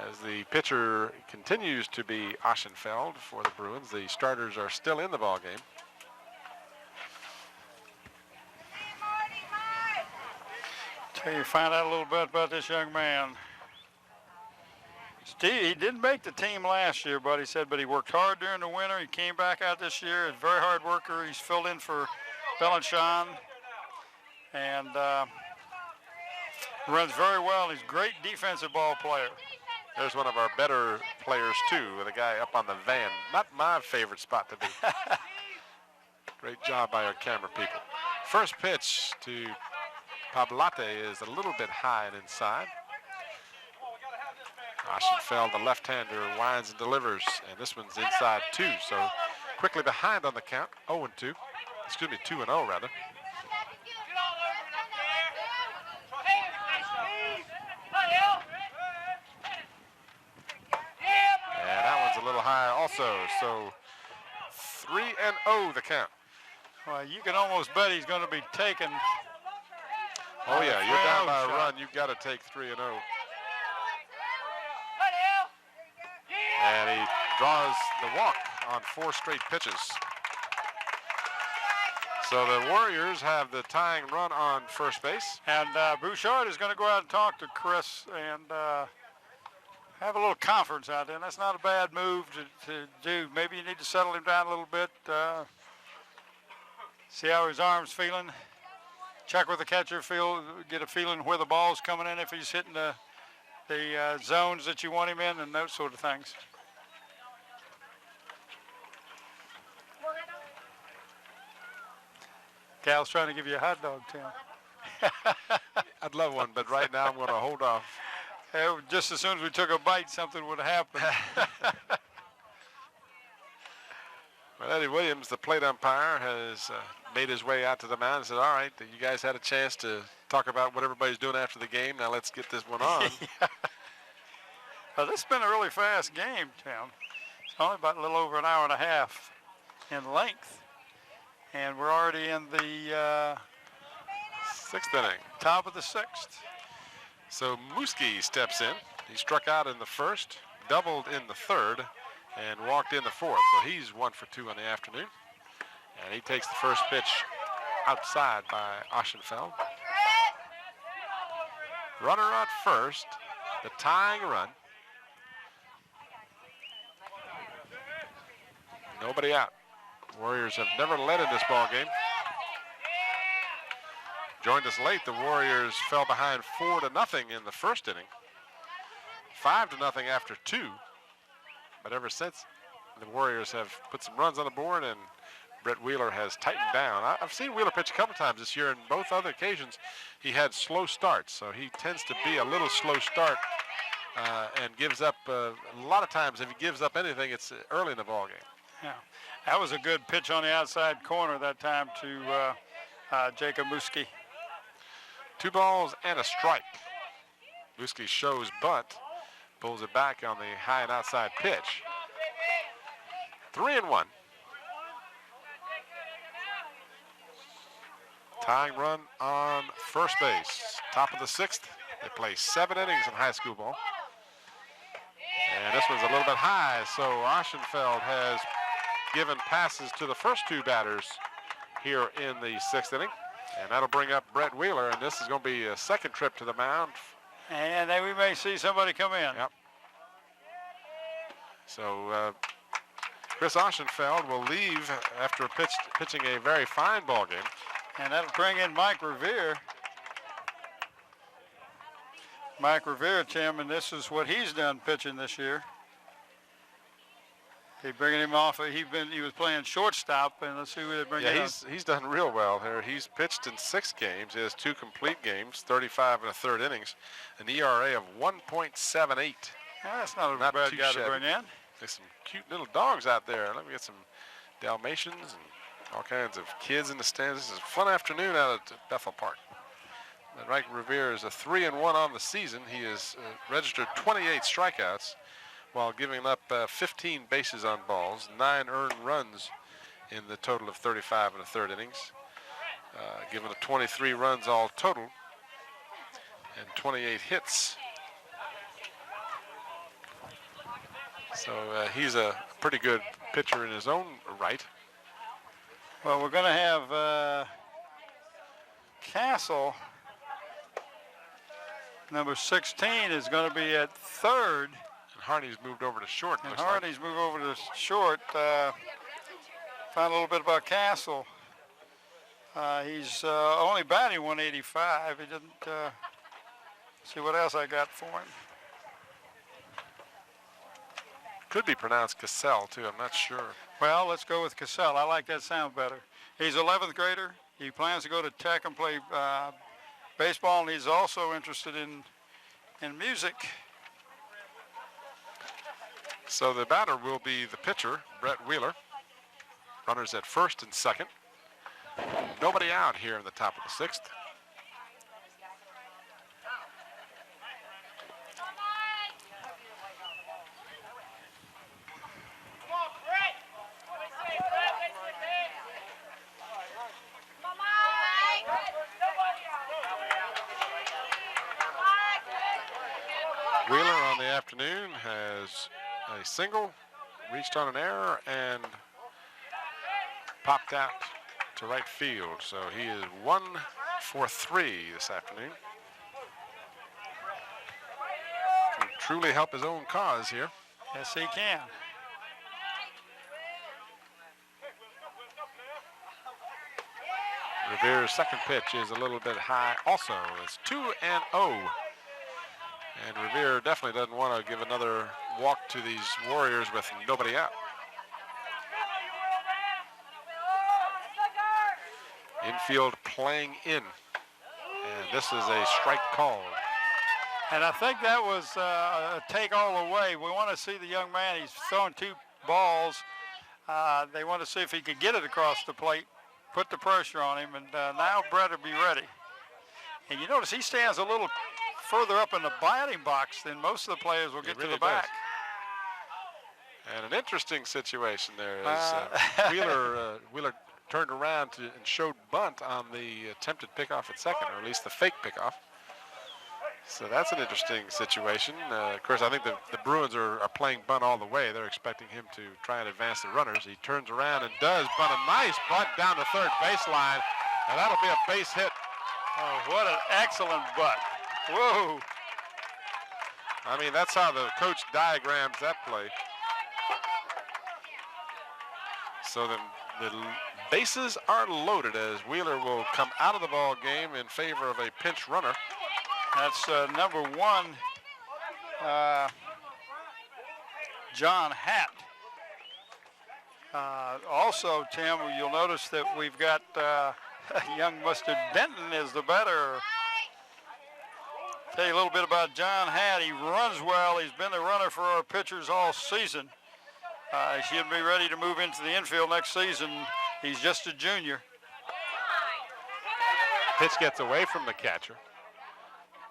As the pitcher continues to be Oschenfeld for the Bruins, the starters are still in the ball game. Tell you, find out a little bit about this young man. Steve, he didn't make the team last year, but he said, but he worked hard during the winter. He came back out this year. He's a very hard worker. He's filled in for Belanchon, and runs very well. He's a great defensive ball player. There's one of our better players, too, with a guy up on the van. Not my favorite spot to be. Great job by our camera people. First pitch to Pablate is a little bit high and inside. Oschenfeld, the left-hander, winds and delivers, and this one's inside, too. So quickly behind on the count, 0-2. Excuse me, 2-0, rather. And that one's a little high also, so 3-0 the count. Well, you can almost bet he's going to be taken. Oh, yeah, you're down by a run. You've got to take 3-0. And he draws the walk on 4 straight pitches. So the Warriors have the tying run on first base. And Bouchard is going to go out and talk to Chris and have a little conference out there. And that's not a bad move to do. Maybe you need to settle him down a little bit. See how his arm's feeling. Check with the catcher, get a feeling where the ball's coming in, if he's hitting the zones that you want him in, and those sort of things. Cal's trying to give you a hot dog, Tim. I'd love one, but right now I'm going to hold off. Just as soon as we took a bite, something would happen. Well, Eddie Williams, the plate umpire, has made his way out to the mound and said, all right, you guys had a chance to talk about what everybody's doing after the game. Now let's get this one on. Well, this has been a really fast game, Tim. It's only about a little over an hour and a half in length. And we're already in the sixth inning. Top of the sixth. So Muski steps in. He struck out in the first, doubled in the third, and walked in the fourth. So he's 1 for 2 on the afternoon. And he takes the first pitch outside by Oschenfeld. Runner at first, the tying run. Nobody out. Warriors have never led in this ball game. Joined us late. The Warriors fell behind 4-0 in the first inning. 5-0 after 2. But ever since, the Warriors have put some runs on the board, and Brett Wheeler has tightened down. I've seen Wheeler pitch a couple times this year, and both other occasions he had slow starts. So he tends to be a little slow start and gives up a lot of times. If he gives up anything, it's early in the ball game. Yeah, that was a good pitch on the outside corner that time to Jacob Muski. 2 balls and a strike. Muski shows bunt, pulls it back on the high and outside pitch. 3-1. Tying run on first base. Top of the sixth. They play 7 innings in high school ball. And this one's a little bit high, so Oschenfeld has given passes to the first 2 batters here in the 6th inning. And that'll bring up Brett Wheeler, and this is going to be a second trip to the mound. And then we may see somebody come in. Yep. So Chris Oschenfeld will leave after pitching a very fine ball game. And that'll bring in Mike Revere. Mike Revere, Tim, and this is what he's done pitching this year. They bringing him off. He was playing shortstop, and let's see who they bring in. Yeah, he's done real well here. He's pitched in 6 games. He has 2 complete games, 35 and a third innings, an ERA of 1.78. Yeah, that's not a bad guy to bring in. There's some cute little dogs out there. Let me get some Dalmatians and all kinds of kids in the stands. This is a fun afternoon out at Bethel Park. And Mike Revere is a 3-1 on the season. He has registered 28 strikeouts while giving up 15 bases on balls, 9 earned runs in the total of 35 and a third innings, giving up 23 runs all total and 28 hits. So he's a pretty good pitcher in his own right. Well, we're going to have Castle, number 16, is going to be at third. And Harney's moved over to short. And Harney's moved over to short. Find a little bit about Castle. He's only batting 185. He didn't see what else I got for him. Could be pronounced Cassell, too. I'm not sure. Well, let's go with Cassell. I like that sound better. He's an 11th grader. He plans to go to Tech and play baseball, and he's also interested in music. So the batter will be the pitcher, Brett Wheeler. Runners at first and second. Nobody out here in the top of the sixth. Wheeler on the afternoon has a single, reached on an error, and popped out to right field. So he is 1 for 3 this afternoon. Can truly help his own cause here. Yes, he can. Revere's second pitch is a little bit high also. It's 2-0. And Revere definitely doesn't want to give another walk to these Warriors with nobody out. Infield playing in. And this is a strike called. And I think that was a take all the way. We want to see the young man. He's throwing 2 balls. They want to see if he could get it across the plate, put the pressure on him, and now Brett will be ready. And you notice he stands a little further up in the batting box than most of the players will get really to the back. Does. And an interesting situation there is Wheeler turned around and showed bunt on the attempted pickoff at second, or at least the fake pickoff. So that's an interesting situation. Of course, I think the Bruins are playing bunt all the way. They're expecting him to try and advance the runners. He turns around and does bunt a nice bunt down the third baseline, and that'll be a base hit. Oh, what an excellent bunt. Whoa. I mean, that's how the coach diagrams that play. So the bases are loaded as Wheeler will come out of the ball game in favor of a pinch runner. That's number 1, John Hatt. Also, Tim, you'll notice that we've got young Mr. Denton is the batter. Tell you a little bit about John Hatt. He runs well. He's been the runner for our pitchers all season. He'll be ready to move into the infield next season. He's just a junior. Pitch gets away from the catcher,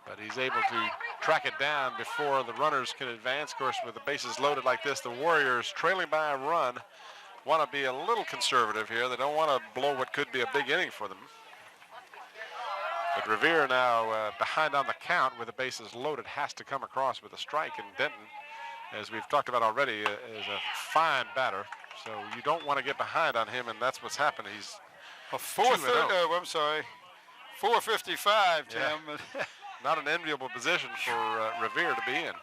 but he's able to track it down before the runners can advance. Of course, with the bases loaded like this, the Warriors trailing by a run want to be a little conservative here. They don't want to blow what could be a big inning for them. But Revere now behind on the count with the bases loaded has to come across with a strike, and Denton, as we've talked about already, is a fine batter. So you don't want to get behind on him, and that's what's happened. He's a 455, Tim. Yeah. Not an enviable position for Revere to be in.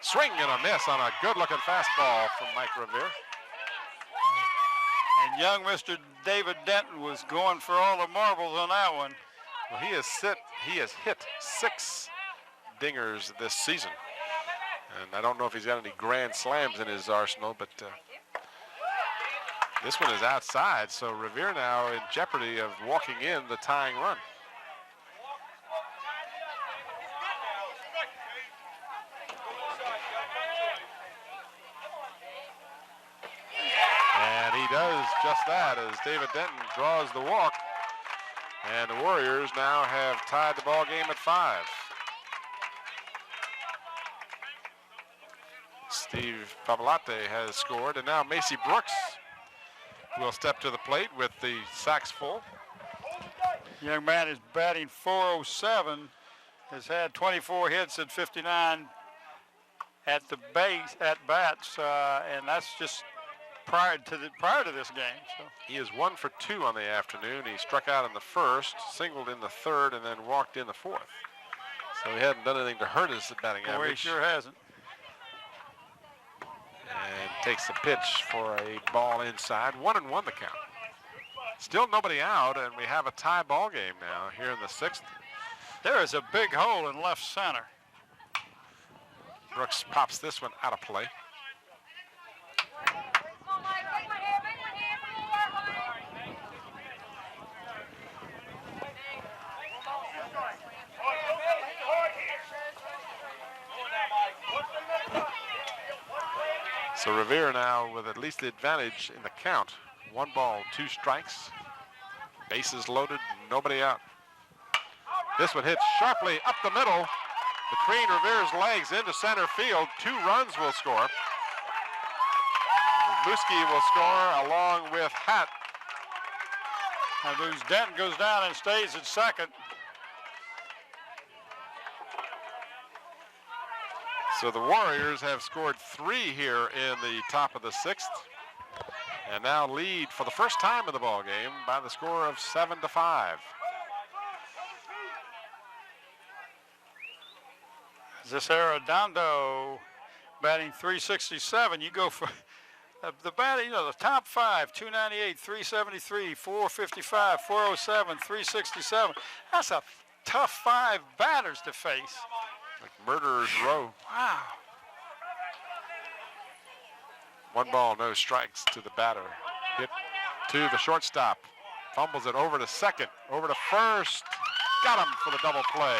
Swing and a miss on a good-looking fastball from Mike Revere. And young Mr. David Denton was going for all the marbles on that one. Well, he has hit 6 dingers this season. And I don't know if he's got any grand slams in his arsenal, but this one is outside, so Revere now in jeopardy of walking in the tying run. And he does just that as David Denton draws the walk. And the Warriors now have tied the ball game at 5. Steve Pavolate has scored, and now Macy Brooks will step to the plate with the sacks full. Young man is batting .407, has had 24 hits at 59 at the base at bats, and that's just prior to this game. So he is 1 for 2 on the afternoon. He struck out in the first, singled in the third, and then walked in the fourth. So he hadn't done anything to hurt his batting average. He sure hasn't. And takes the pitch for a ball inside. 1-1 the count. Still nobody out, and we have a tie ball game now here in the 6th. There is a big hole in left center. Brooks pops this one out of play. So Revere now with at least the advantage in the count. 1 ball, 2 strikes. Bases loaded, nobody out. This one hits sharply up the middle between Revere's legs into center field. 2 runs will score. Muski will score along with Hatt. Now Denton goes down and stays at second. So the Warriors have scored 3 here in the top of the 6th, and now lead for the first time in the ball game by the score of 7-5. This Arredondo batting .367. You go for the batting, the top 5, 298, 373, 455, 407, 367. That's a tough 5 batters to face. Like murderer's row. Wow. 1 ball, no strikes to the batter. Hit to the shortstop. Fumbles it over to second, over to first. Got him for the double play.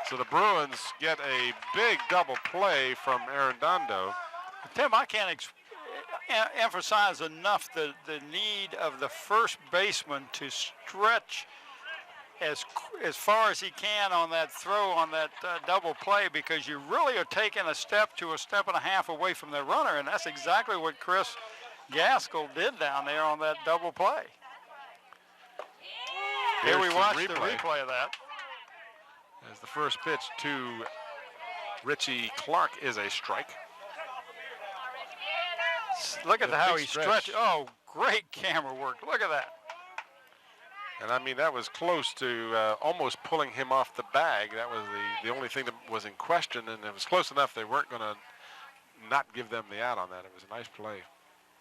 So the Bruins get a big double play from Arredondo. Tim, I can't emphasize enough the need of the first baseman to stretch as far as he can on that throw on that double play, because you really are taking a step to a step and a half away from the runner, and that's exactly what Chris Gaskell did down there on that double play. Here we watch the replay of that. As the first pitch to Richie Clark is a strike. Look at how he stretched. Oh, great camera work. Look at that. And I mean, that was close to almost pulling him off the bag. That was the only thing that was in question, and it was close enough they weren't going to not give them the out on that. It was a nice play.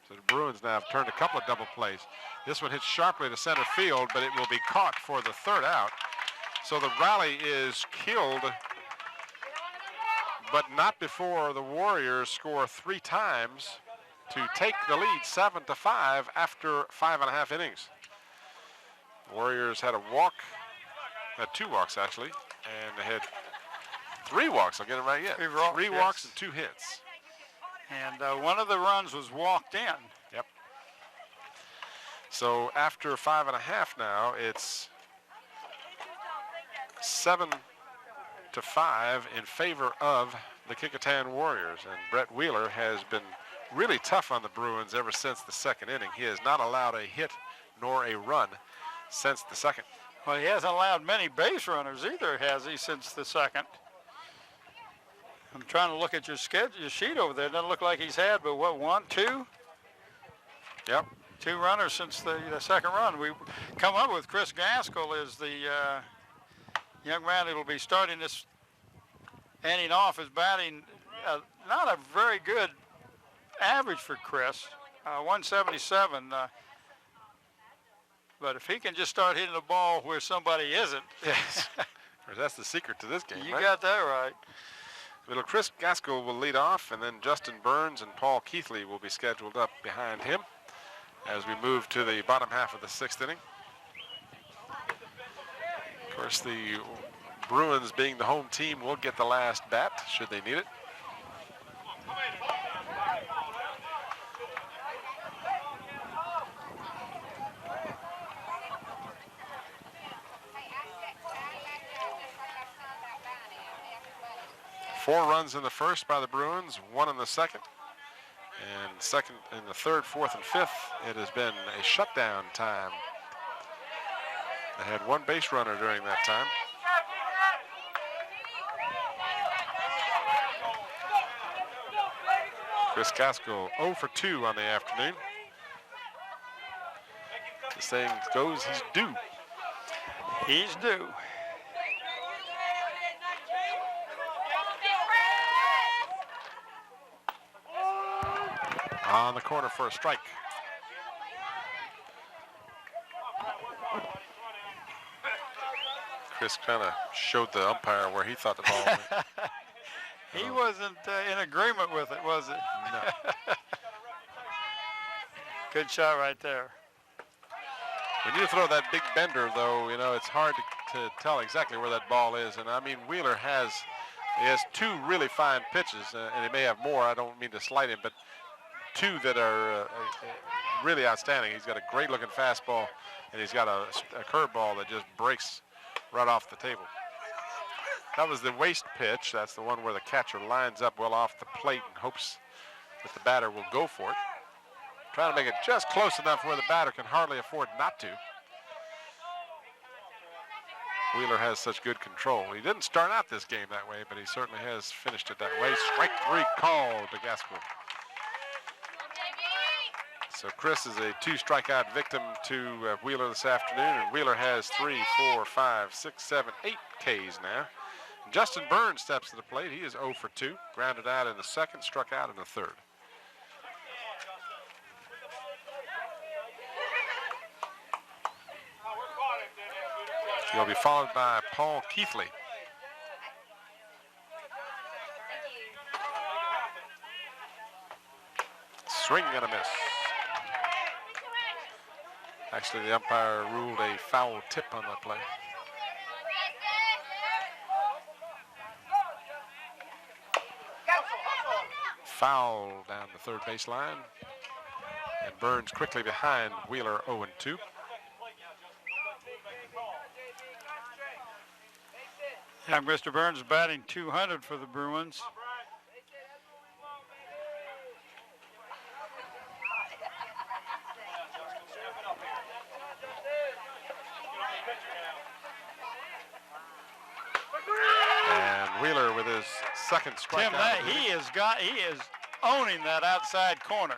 So the Bruins now have turned a couple of double plays. This one hits sharply to center field, but it will be caught for the third out. So the rally is killed, but not before the Warriors score 3 times to take the lead 7-5 after 5.5 innings. The Warriors had a walk, had 2 walks actually, and they had 3 walks. I'll get it right yet. 3 walks and 2 hits. And one of the runs was walked in. Yep. So after 5.5 now, it's 7-5 in favor of the Kecoughtan Warriors. And Brett Wheeler has been really tough on the Bruins ever since the second inning. He has not allowed a hit nor a run since the second. Well, he hasn't allowed many base runners either, has he, since the second? I'm trying to look at your sheet over there. It doesn't look like he's had, but what, 1, 2? Yep. 2 runners since the second run. We come up with Chris Gaskell as the young man who will be starting this inning off. His batting, not a very good average for Chris, 177. But if he can just start hitting the ball where somebody isn't. Yes. That's the secret to this game, You got that right. Little Chris Gaskell will lead off, and then Justin Burns and Paul Keithley will be scheduled up behind him as we move to the bottom half of the 6th inning. Of course, the Bruins, being the home team, will get the last bat should they need it. Four runs in the first by the Bruins, 1 in the second. And second in the third, fourth, and fifth, it has been a shutdown time. They had 1 base runner during that time. Chris Gaskell 0 for 2 on the afternoon. The saying goes, he's due. He's due. On the corner for a strike. Chris kind of showed the umpire where he thought the ball went. He wasn't in agreement with it, was it? No. Good shot right there. When you throw that big bender, though, you know, it's hard to tell exactly where that ball is. And I mean, Wheeler has 2 really fine pitches, and he may have more. I don't mean to slight him, but 2 that are really outstanding. He's got a great-looking fastball, and he's got a curveball that just breaks right off the table. That was the waist pitch. That's the one where the catcher lines up well off the plate and hopes that the batter will go for it. Trying to make it just close enough where the batter can hardly afford not to. Wheeler has such good control. He didn't start out this game that way, but he certainly has finished it that way. Strike 3 called to Gaskell. So Chris is a 2 strikeout victim to Wheeler this afternoon, and Wheeler has 3, 4, 5, 6, 7, 8 Ks now. And Justin Burns steps to the plate. He is 0 for 2, grounded out in the second, struck out in the third. He'll be followed by Paul Keithley. Swing and a miss. Actually, the umpire ruled a foul tip on that play. Foul down the third baseline. And Burns quickly behind Wheeler 0-2. Young Mr. Burns is batting .200 for the Bruins. And Wheeler with his second strikeout. Tim, he is owning that outside corner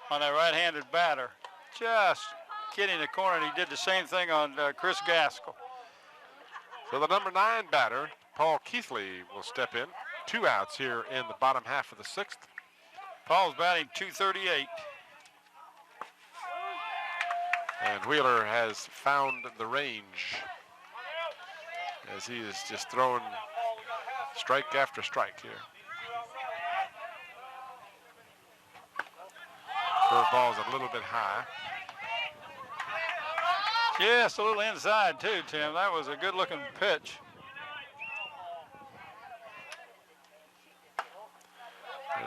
on that right-handed batter. Just getting the corner, and he did the same thing on Chris Gaskell. So the number 9 batter, Paul Keithley, will step in. 2 outs here in the bottom half of the 6th. Paul's batting .238. And Wheeler has found the range as he is just throwing strike after strike here. Curveball's a little bit high. Yes, a little inside too, Tim. That was a good-looking pitch.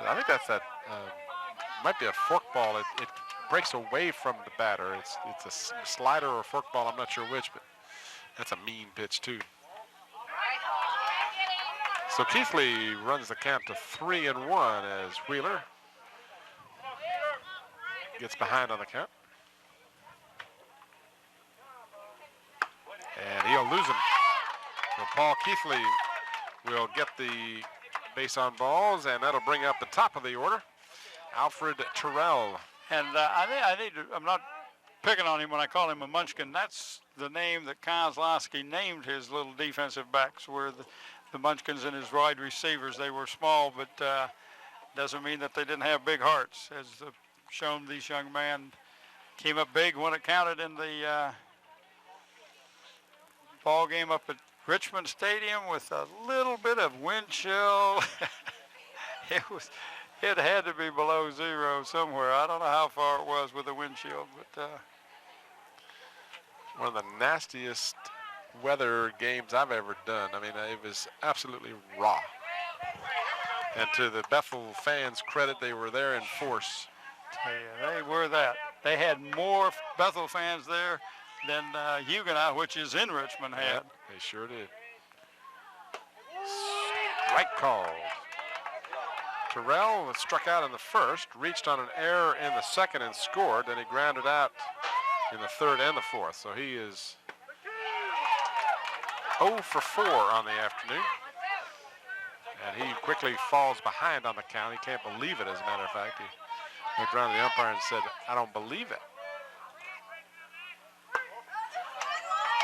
I think that's that. Might be a forkball. It breaks away from the batter. It's a slider or forkball. I'm not sure which, but that's a mean pitch too. So Keithley runs the count to 3-1 as Wheeler gets behind on the count. And he'll lose him. So Paul Keithley will get the base on balls, and that'll bring up the top of the order, Alfred Terrell. And I'm not picking on him when I call him a munchkin. That's the name that Kozlowski named his little defensive backs, were the munchkins and his wide receivers. They were small, but doesn't mean that they didn't have big hearts. As shown, these young men came up big when it counted in the ball game up at Richmond Stadium with a little bit of wind chill. It had to be below 0 somewhere. I don't know how far it was with the wind chill, but one of the nastiest weather games I've ever done. I mean, it was absolutely raw. And to the Bethel fans' credit, they were there in force. Yeah, they were that. They had more Bethel fans there than Huguenot, which is in Richmond, had. Yep, they sure did. Strike call. Terrell struck out in the first, reached on an error in the second and scored. Then he grounded out in the third and the fourth. So he is 0 for 4 on the afternoon. And he quickly falls behind on the count. He can't believe it, as a matter of fact. He looked around at the umpire and said, "I don't believe it."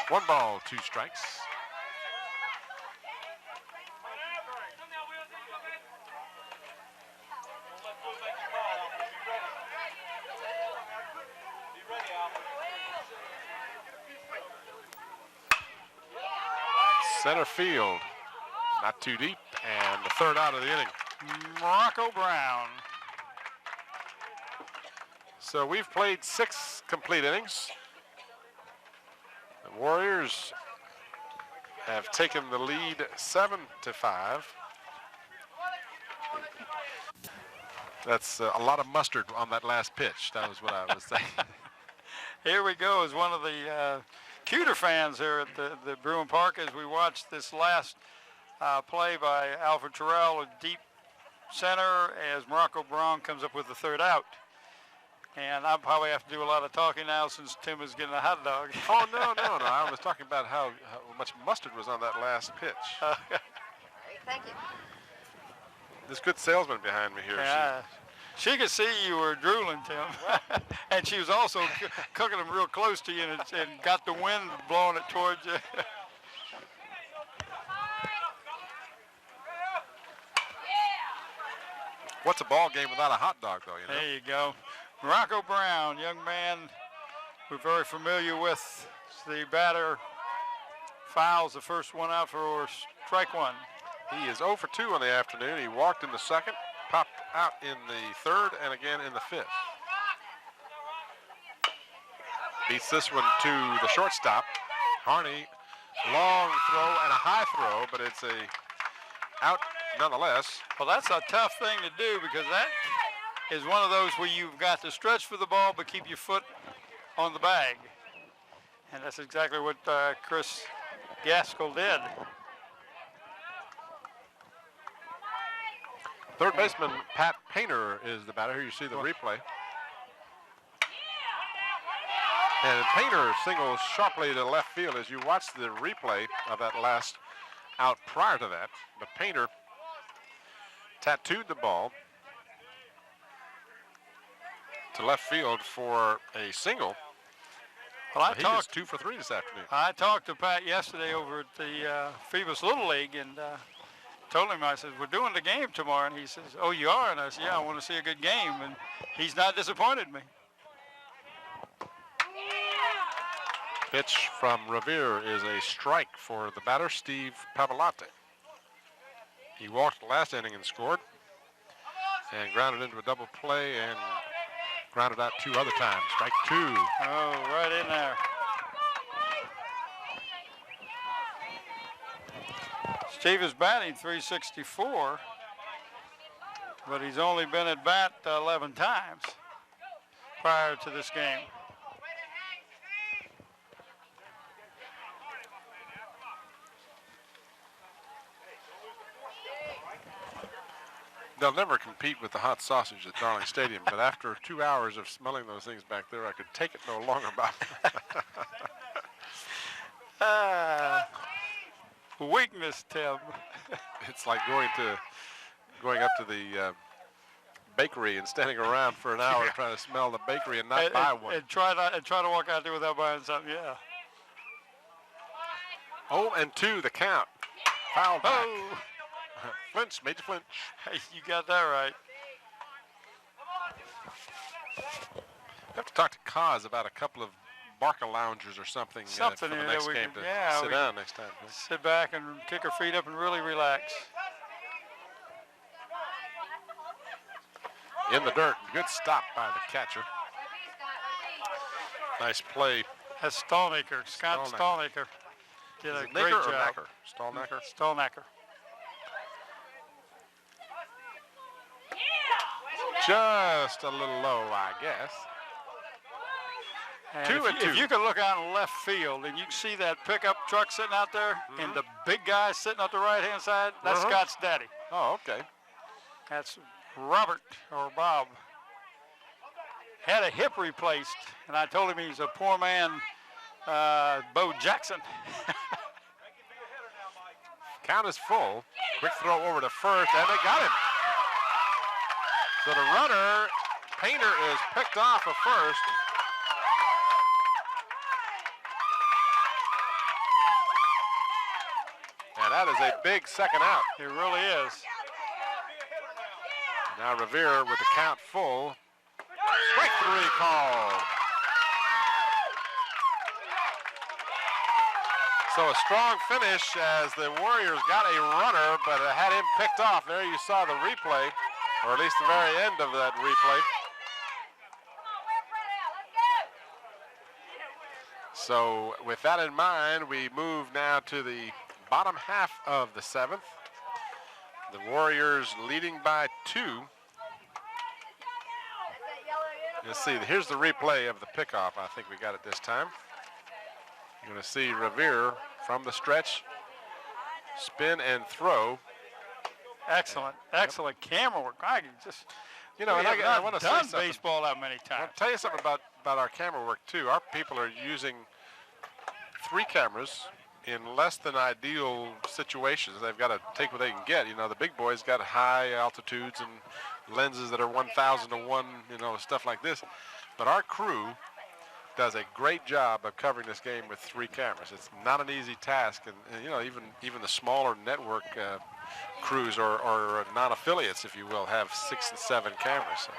1 ball, 2 strikes. Center field, not too deep, and the third out of the inning. Morocco Brown. So we've played 6 complete innings. The Warriors have taken the lead 7-5. That's a lot of mustard on that last pitch. That was what I was saying. Here we go as one of the Kecoughtan fans here at the Bruin Park as we watch this last play by Alfred Terrell at deep center as Morocco Brown comes up with the third out. And I'll probably have to do a lot of talking now since Tim is getting a hot dog. Oh, no. I was talking about how much mustard was on that last pitch. Great, thank you. This good salesman behind me here. Yeah. She could see you were drooling, Tim. And she was also cooking them real close to you and got the wind blowing it towards you. What's a ball game without a hot dog, though, you know? There you go. Morocco Brown, young man we're very familiar with. The batter fouls the first one out for strike 1. He is 0 for 2 on the afternoon. He walked in the second, popped out in the third, and again in the fifth. beats this one to the shortstop. Harney, long throw and a high throw, but it's a out nonetheless. Well, that's a tough thing to do because that is one of those where you've got to stretch for the ball but keep your foot on the bag. And that's exactly what Chris Gaskell did. Third baseman Pat Painter is the batter. Here you see the replay. And Painter singles sharply to left field as you watch the replay of that last out prior to that. But Painter tattooed the ball to left field for a single. Well, he was 2 for 3 this afternoon. I talked to Pat yesterday over at the Phoebus Little League and told him, I said, we're doing the game tomorrow. And he says, oh, you are? And I said, yeah, I want to see a good game. And he's not disappointed me. Pitch from Revere is a strike for the batter, Steve Pavolotti. He walked the last inning and scored and grounded into a double play and grounded out 2 other times. Strike 2. Oh, right in there. Steve is batting .364, but he's only been at bat 11 times prior to this game. They'll never compete with the hot sausage at Darling Stadium, but after 2 hours of smelling those things back there, I could take it no longer, Bob. Weakness, Tim. It's like going up to the bakery and standing around for an hour trying to smell the bakery and not buy one. And try to walk out there without buying something, yeah. 0-2 the count. Foul back. Oh. Flinch, major flinch. Hey, you got that right. I have to talk to Kaz about a couple of Barca loungers or something for the next game to sit down next time. Sit back and kick our feet up and really relax. In the dirt, good stop by the catcher. Nice play. That's Stallnaker, Scott Stallnaker. Did a great job. Nacker? Stallnaker? Stallnaker. Just a little low, I guess. And 2 and 2. If you can look out in left field and you can see that pickup truck sitting out there and the big guy sitting on the right-hand side, that's Scott's daddy. Oh, okay. That's Robert, or Bob. Had a hip replaced, and I told him he's a poor man, Bo Jackson. Count is full. Quick throw over to first, and they got him. So the runner, Painter, is picked off of first. And that is a big second out. It really is. Now Revere with the count full. Strike 3 call. So a strong finish as the Warriors got a runner, but had him picked off. There you saw the replay, or at least the very end of that replay. So with that in mind, we move now to the bottom half of the 7th. The Warriors leading by 2. Let's see, here's the replay of the pickoff. I think we got it this time. You're going to see Revere from the stretch, spin and throw. Excellent, excellent camera work. I just, and I want to say something. Baseball that many times. I'll tell you something about our camera work too. Our people are using 3 cameras in less than ideal situations. They've got to take what they can get. The big boys got high altitudes and lenses that are 1,000 to 1, stuff like this. But our crew does a great job of covering this game with 3 cameras. It's not an easy task, and even the smaller network crews or non-affiliates, if you will, have 6 and 7 cameras. So.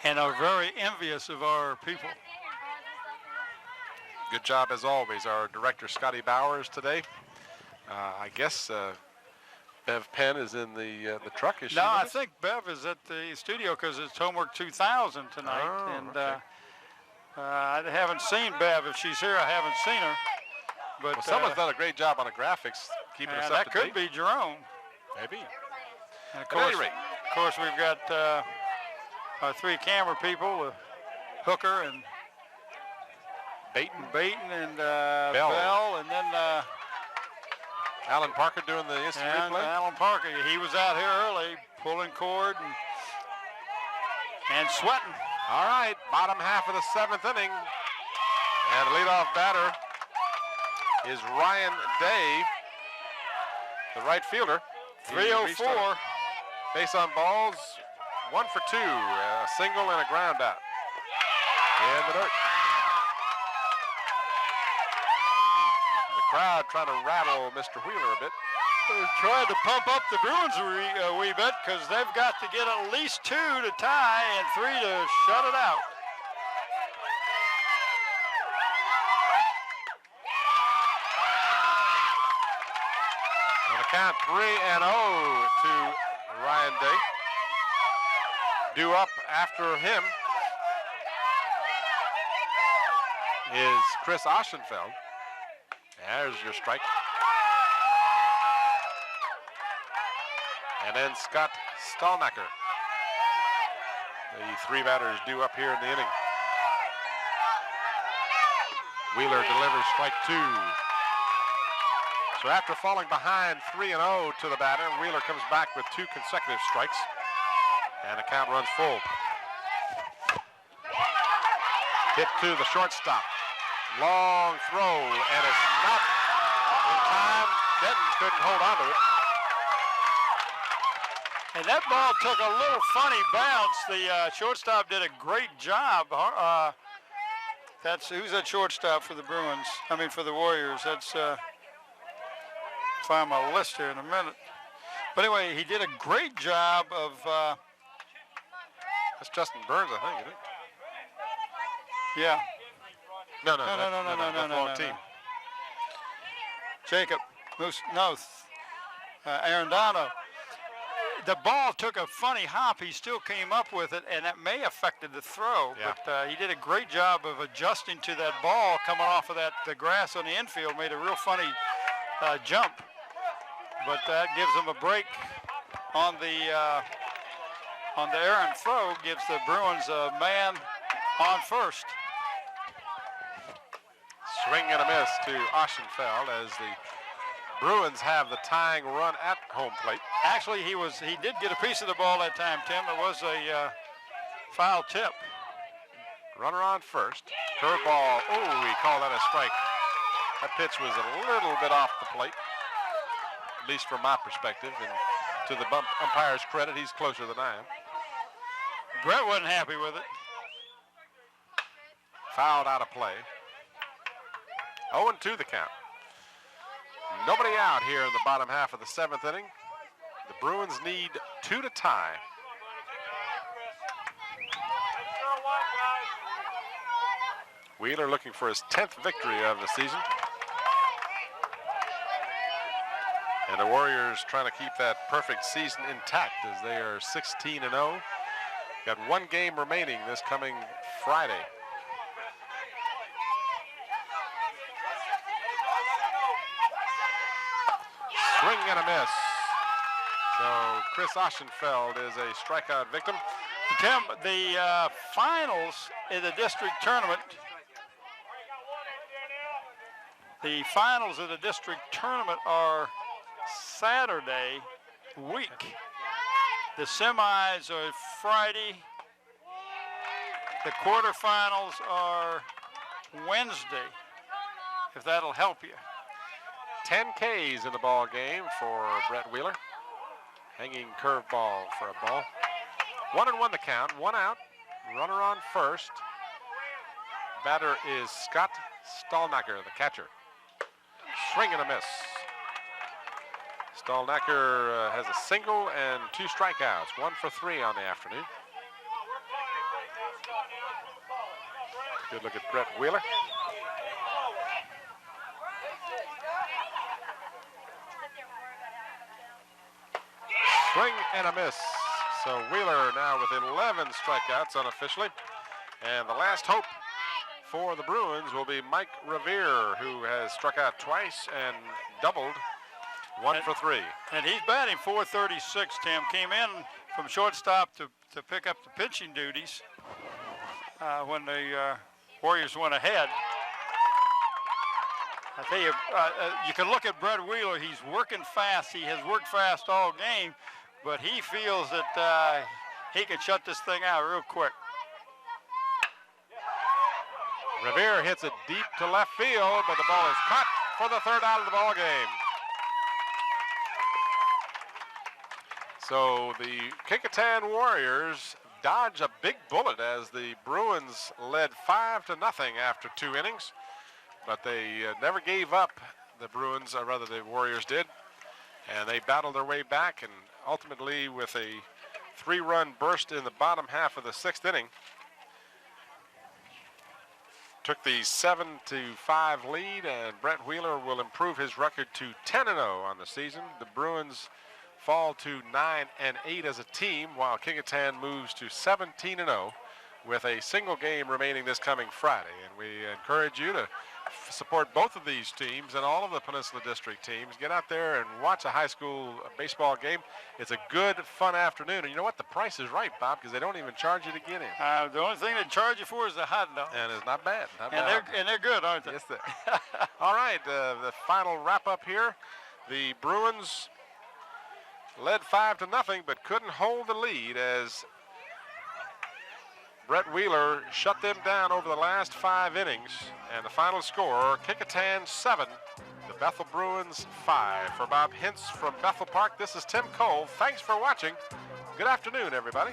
And are very envious of our people. Good job as always, our director Scotty Bowers today. I guess Bev Penn is in the truck. Is she? No, I think Bev is at the studio because it's Homework 2000 tonight, Oh, and okay. I haven't seen Bev. If she's here, I haven't seen her. But Well, someone's done a great job on the graphics, keeping us up that to could date. be Jerome. Maybe. And At any rate. of course, we've got our 3 camera people, Hooker and Baton and Bell, and then Alan Parker doing the instant replay. Alan Parker. He was out here early, pulling cord and sweating. All right, bottom half of the 7th inning. And the leadoff batter is Ryan Day, the right fielder. 304. Base on balls, 1 for 2, a single and a ground out. In the dirt. The crowd trying to rattle Mr. Wheeler a bit. They're trying to pump up the Bruins a wee bit because they've got to get at least 2 to tie and 3 to shut it out. On the count 3-0 to Ryan Day. Due up after him is Chris Oschenfeld. There's your strike. And then Scott Stallnacker. The 3 batters due up here in the inning. Wheeler delivers strike 2. So after falling behind 3-0 to the batter, Wheeler comes back with 2 consecutive strikes. And the count runs full. Hit to the shortstop. Long throw, and it's not in time. Denton couldn't hold on to it. And that ball took a little funny bounce. The shortstop did a great job. Who's that shortstop for the Bruins? I mean, for the Warriors. That's find my list here in a minute. But anyway, he did a great job of. That's Justin Burns, I think, isn't it? Yeah. No, No. team. Jacob, Arendano. The ball took a funny hop. He still came up with it, and that may have affected the throw. Yeah. But he did a great job of adjusting to that ball coming off of the grass on the infield. Made a real funny jump. But that gives him a break on the errant throw. Gives the Bruins a man on first. Swing and a miss to Oschenfeld as the Bruins have the tying run at home plate. Actually, he did get a piece of the ball that time, Tim. It was a foul tip. Runner on first. Curveball. Oh, we call that a strike. That pitch was a little bit off the plate, at least from my perspective. And to the umpire's credit, he's closer than I am. Brett wasn't happy with it. Fouled out of play. 0-2 the count. Nobody out here in the bottom half of the 7th inning. The Bruins need 2 to tie. Wheeler looking for his 10th victory of the season. And the Warriors trying to keep that perfect season intact as they are 16-0. Got 1 game remaining this coming Friday. Swing and a miss. So Chris Oschenfeld is a strikeout victim. Tim, the finals in the district tournament. The finals of the district tournament are Saturday week. The semis are Friday. The quarterfinals are Wednesday, if that'll help you. 10 Ks in the ball game for Brett Wheeler. Hanging curveball for a ball. 1-1 the count, 1 out. Runner on first. Batter is Scott Stallnacker, the catcher. Swing and a miss. Stallnacker has a single and 2 strikeouts, 1 for 3 on the afternoon. Good look at Brett Wheeler. Swing and a miss. So Wheeler now with 11 strikeouts unofficially. And the last hope for the Bruins will be Mike Revere, who has struck out twice and doubled 1 for 3. And he's batting .436, Tim. Came in from shortstop to pick up the pitching duties when the Warriors went ahead. I tell you, you can look at Brett Wheeler. He's working fast. He has worked fast all game, but he feels that he can shut this thing out real quick. Revere hits it deep to left field, but the ball is caught for the 3rd out of the ball game. So the Kecoughtan Warriors dodge a big bullet as the Bruins led 5-0 after 2 innings. But they never gave up, the Bruins, or rather the Warriors did. And they battled their way back, and ultimately with a 3-run burst in the bottom half of the 6th inning, took the 7-5 lead, and Brett Wheeler will improve his record to 10-0 on the season. The Bruins fall to 9-8 as a team, while Kecoughtan moves to 17-0 with a single game remaining this coming Friday. And we encourage you to support both of these teams and all of the Peninsula District teams. Get out there and watch a high school baseball game. It's a good, fun afternoon. And you know what? The price is right, Bob, because they don't even charge you to get in. The only thing they charge you for is the hot dog. And it's not bad. And they're good, aren't they? Yes, they are. All right, the final wrap-up here. The Bruins led 5-0, but couldn't hold the lead as Brett Wheeler shut them down over the last 5 innings. And the final score, Kecoughtan 7, the Bethel Bruins 5. For Bob Hintz from Bethel Park, this is Tim Cole. Thanks for watching. Good afternoon, everybody.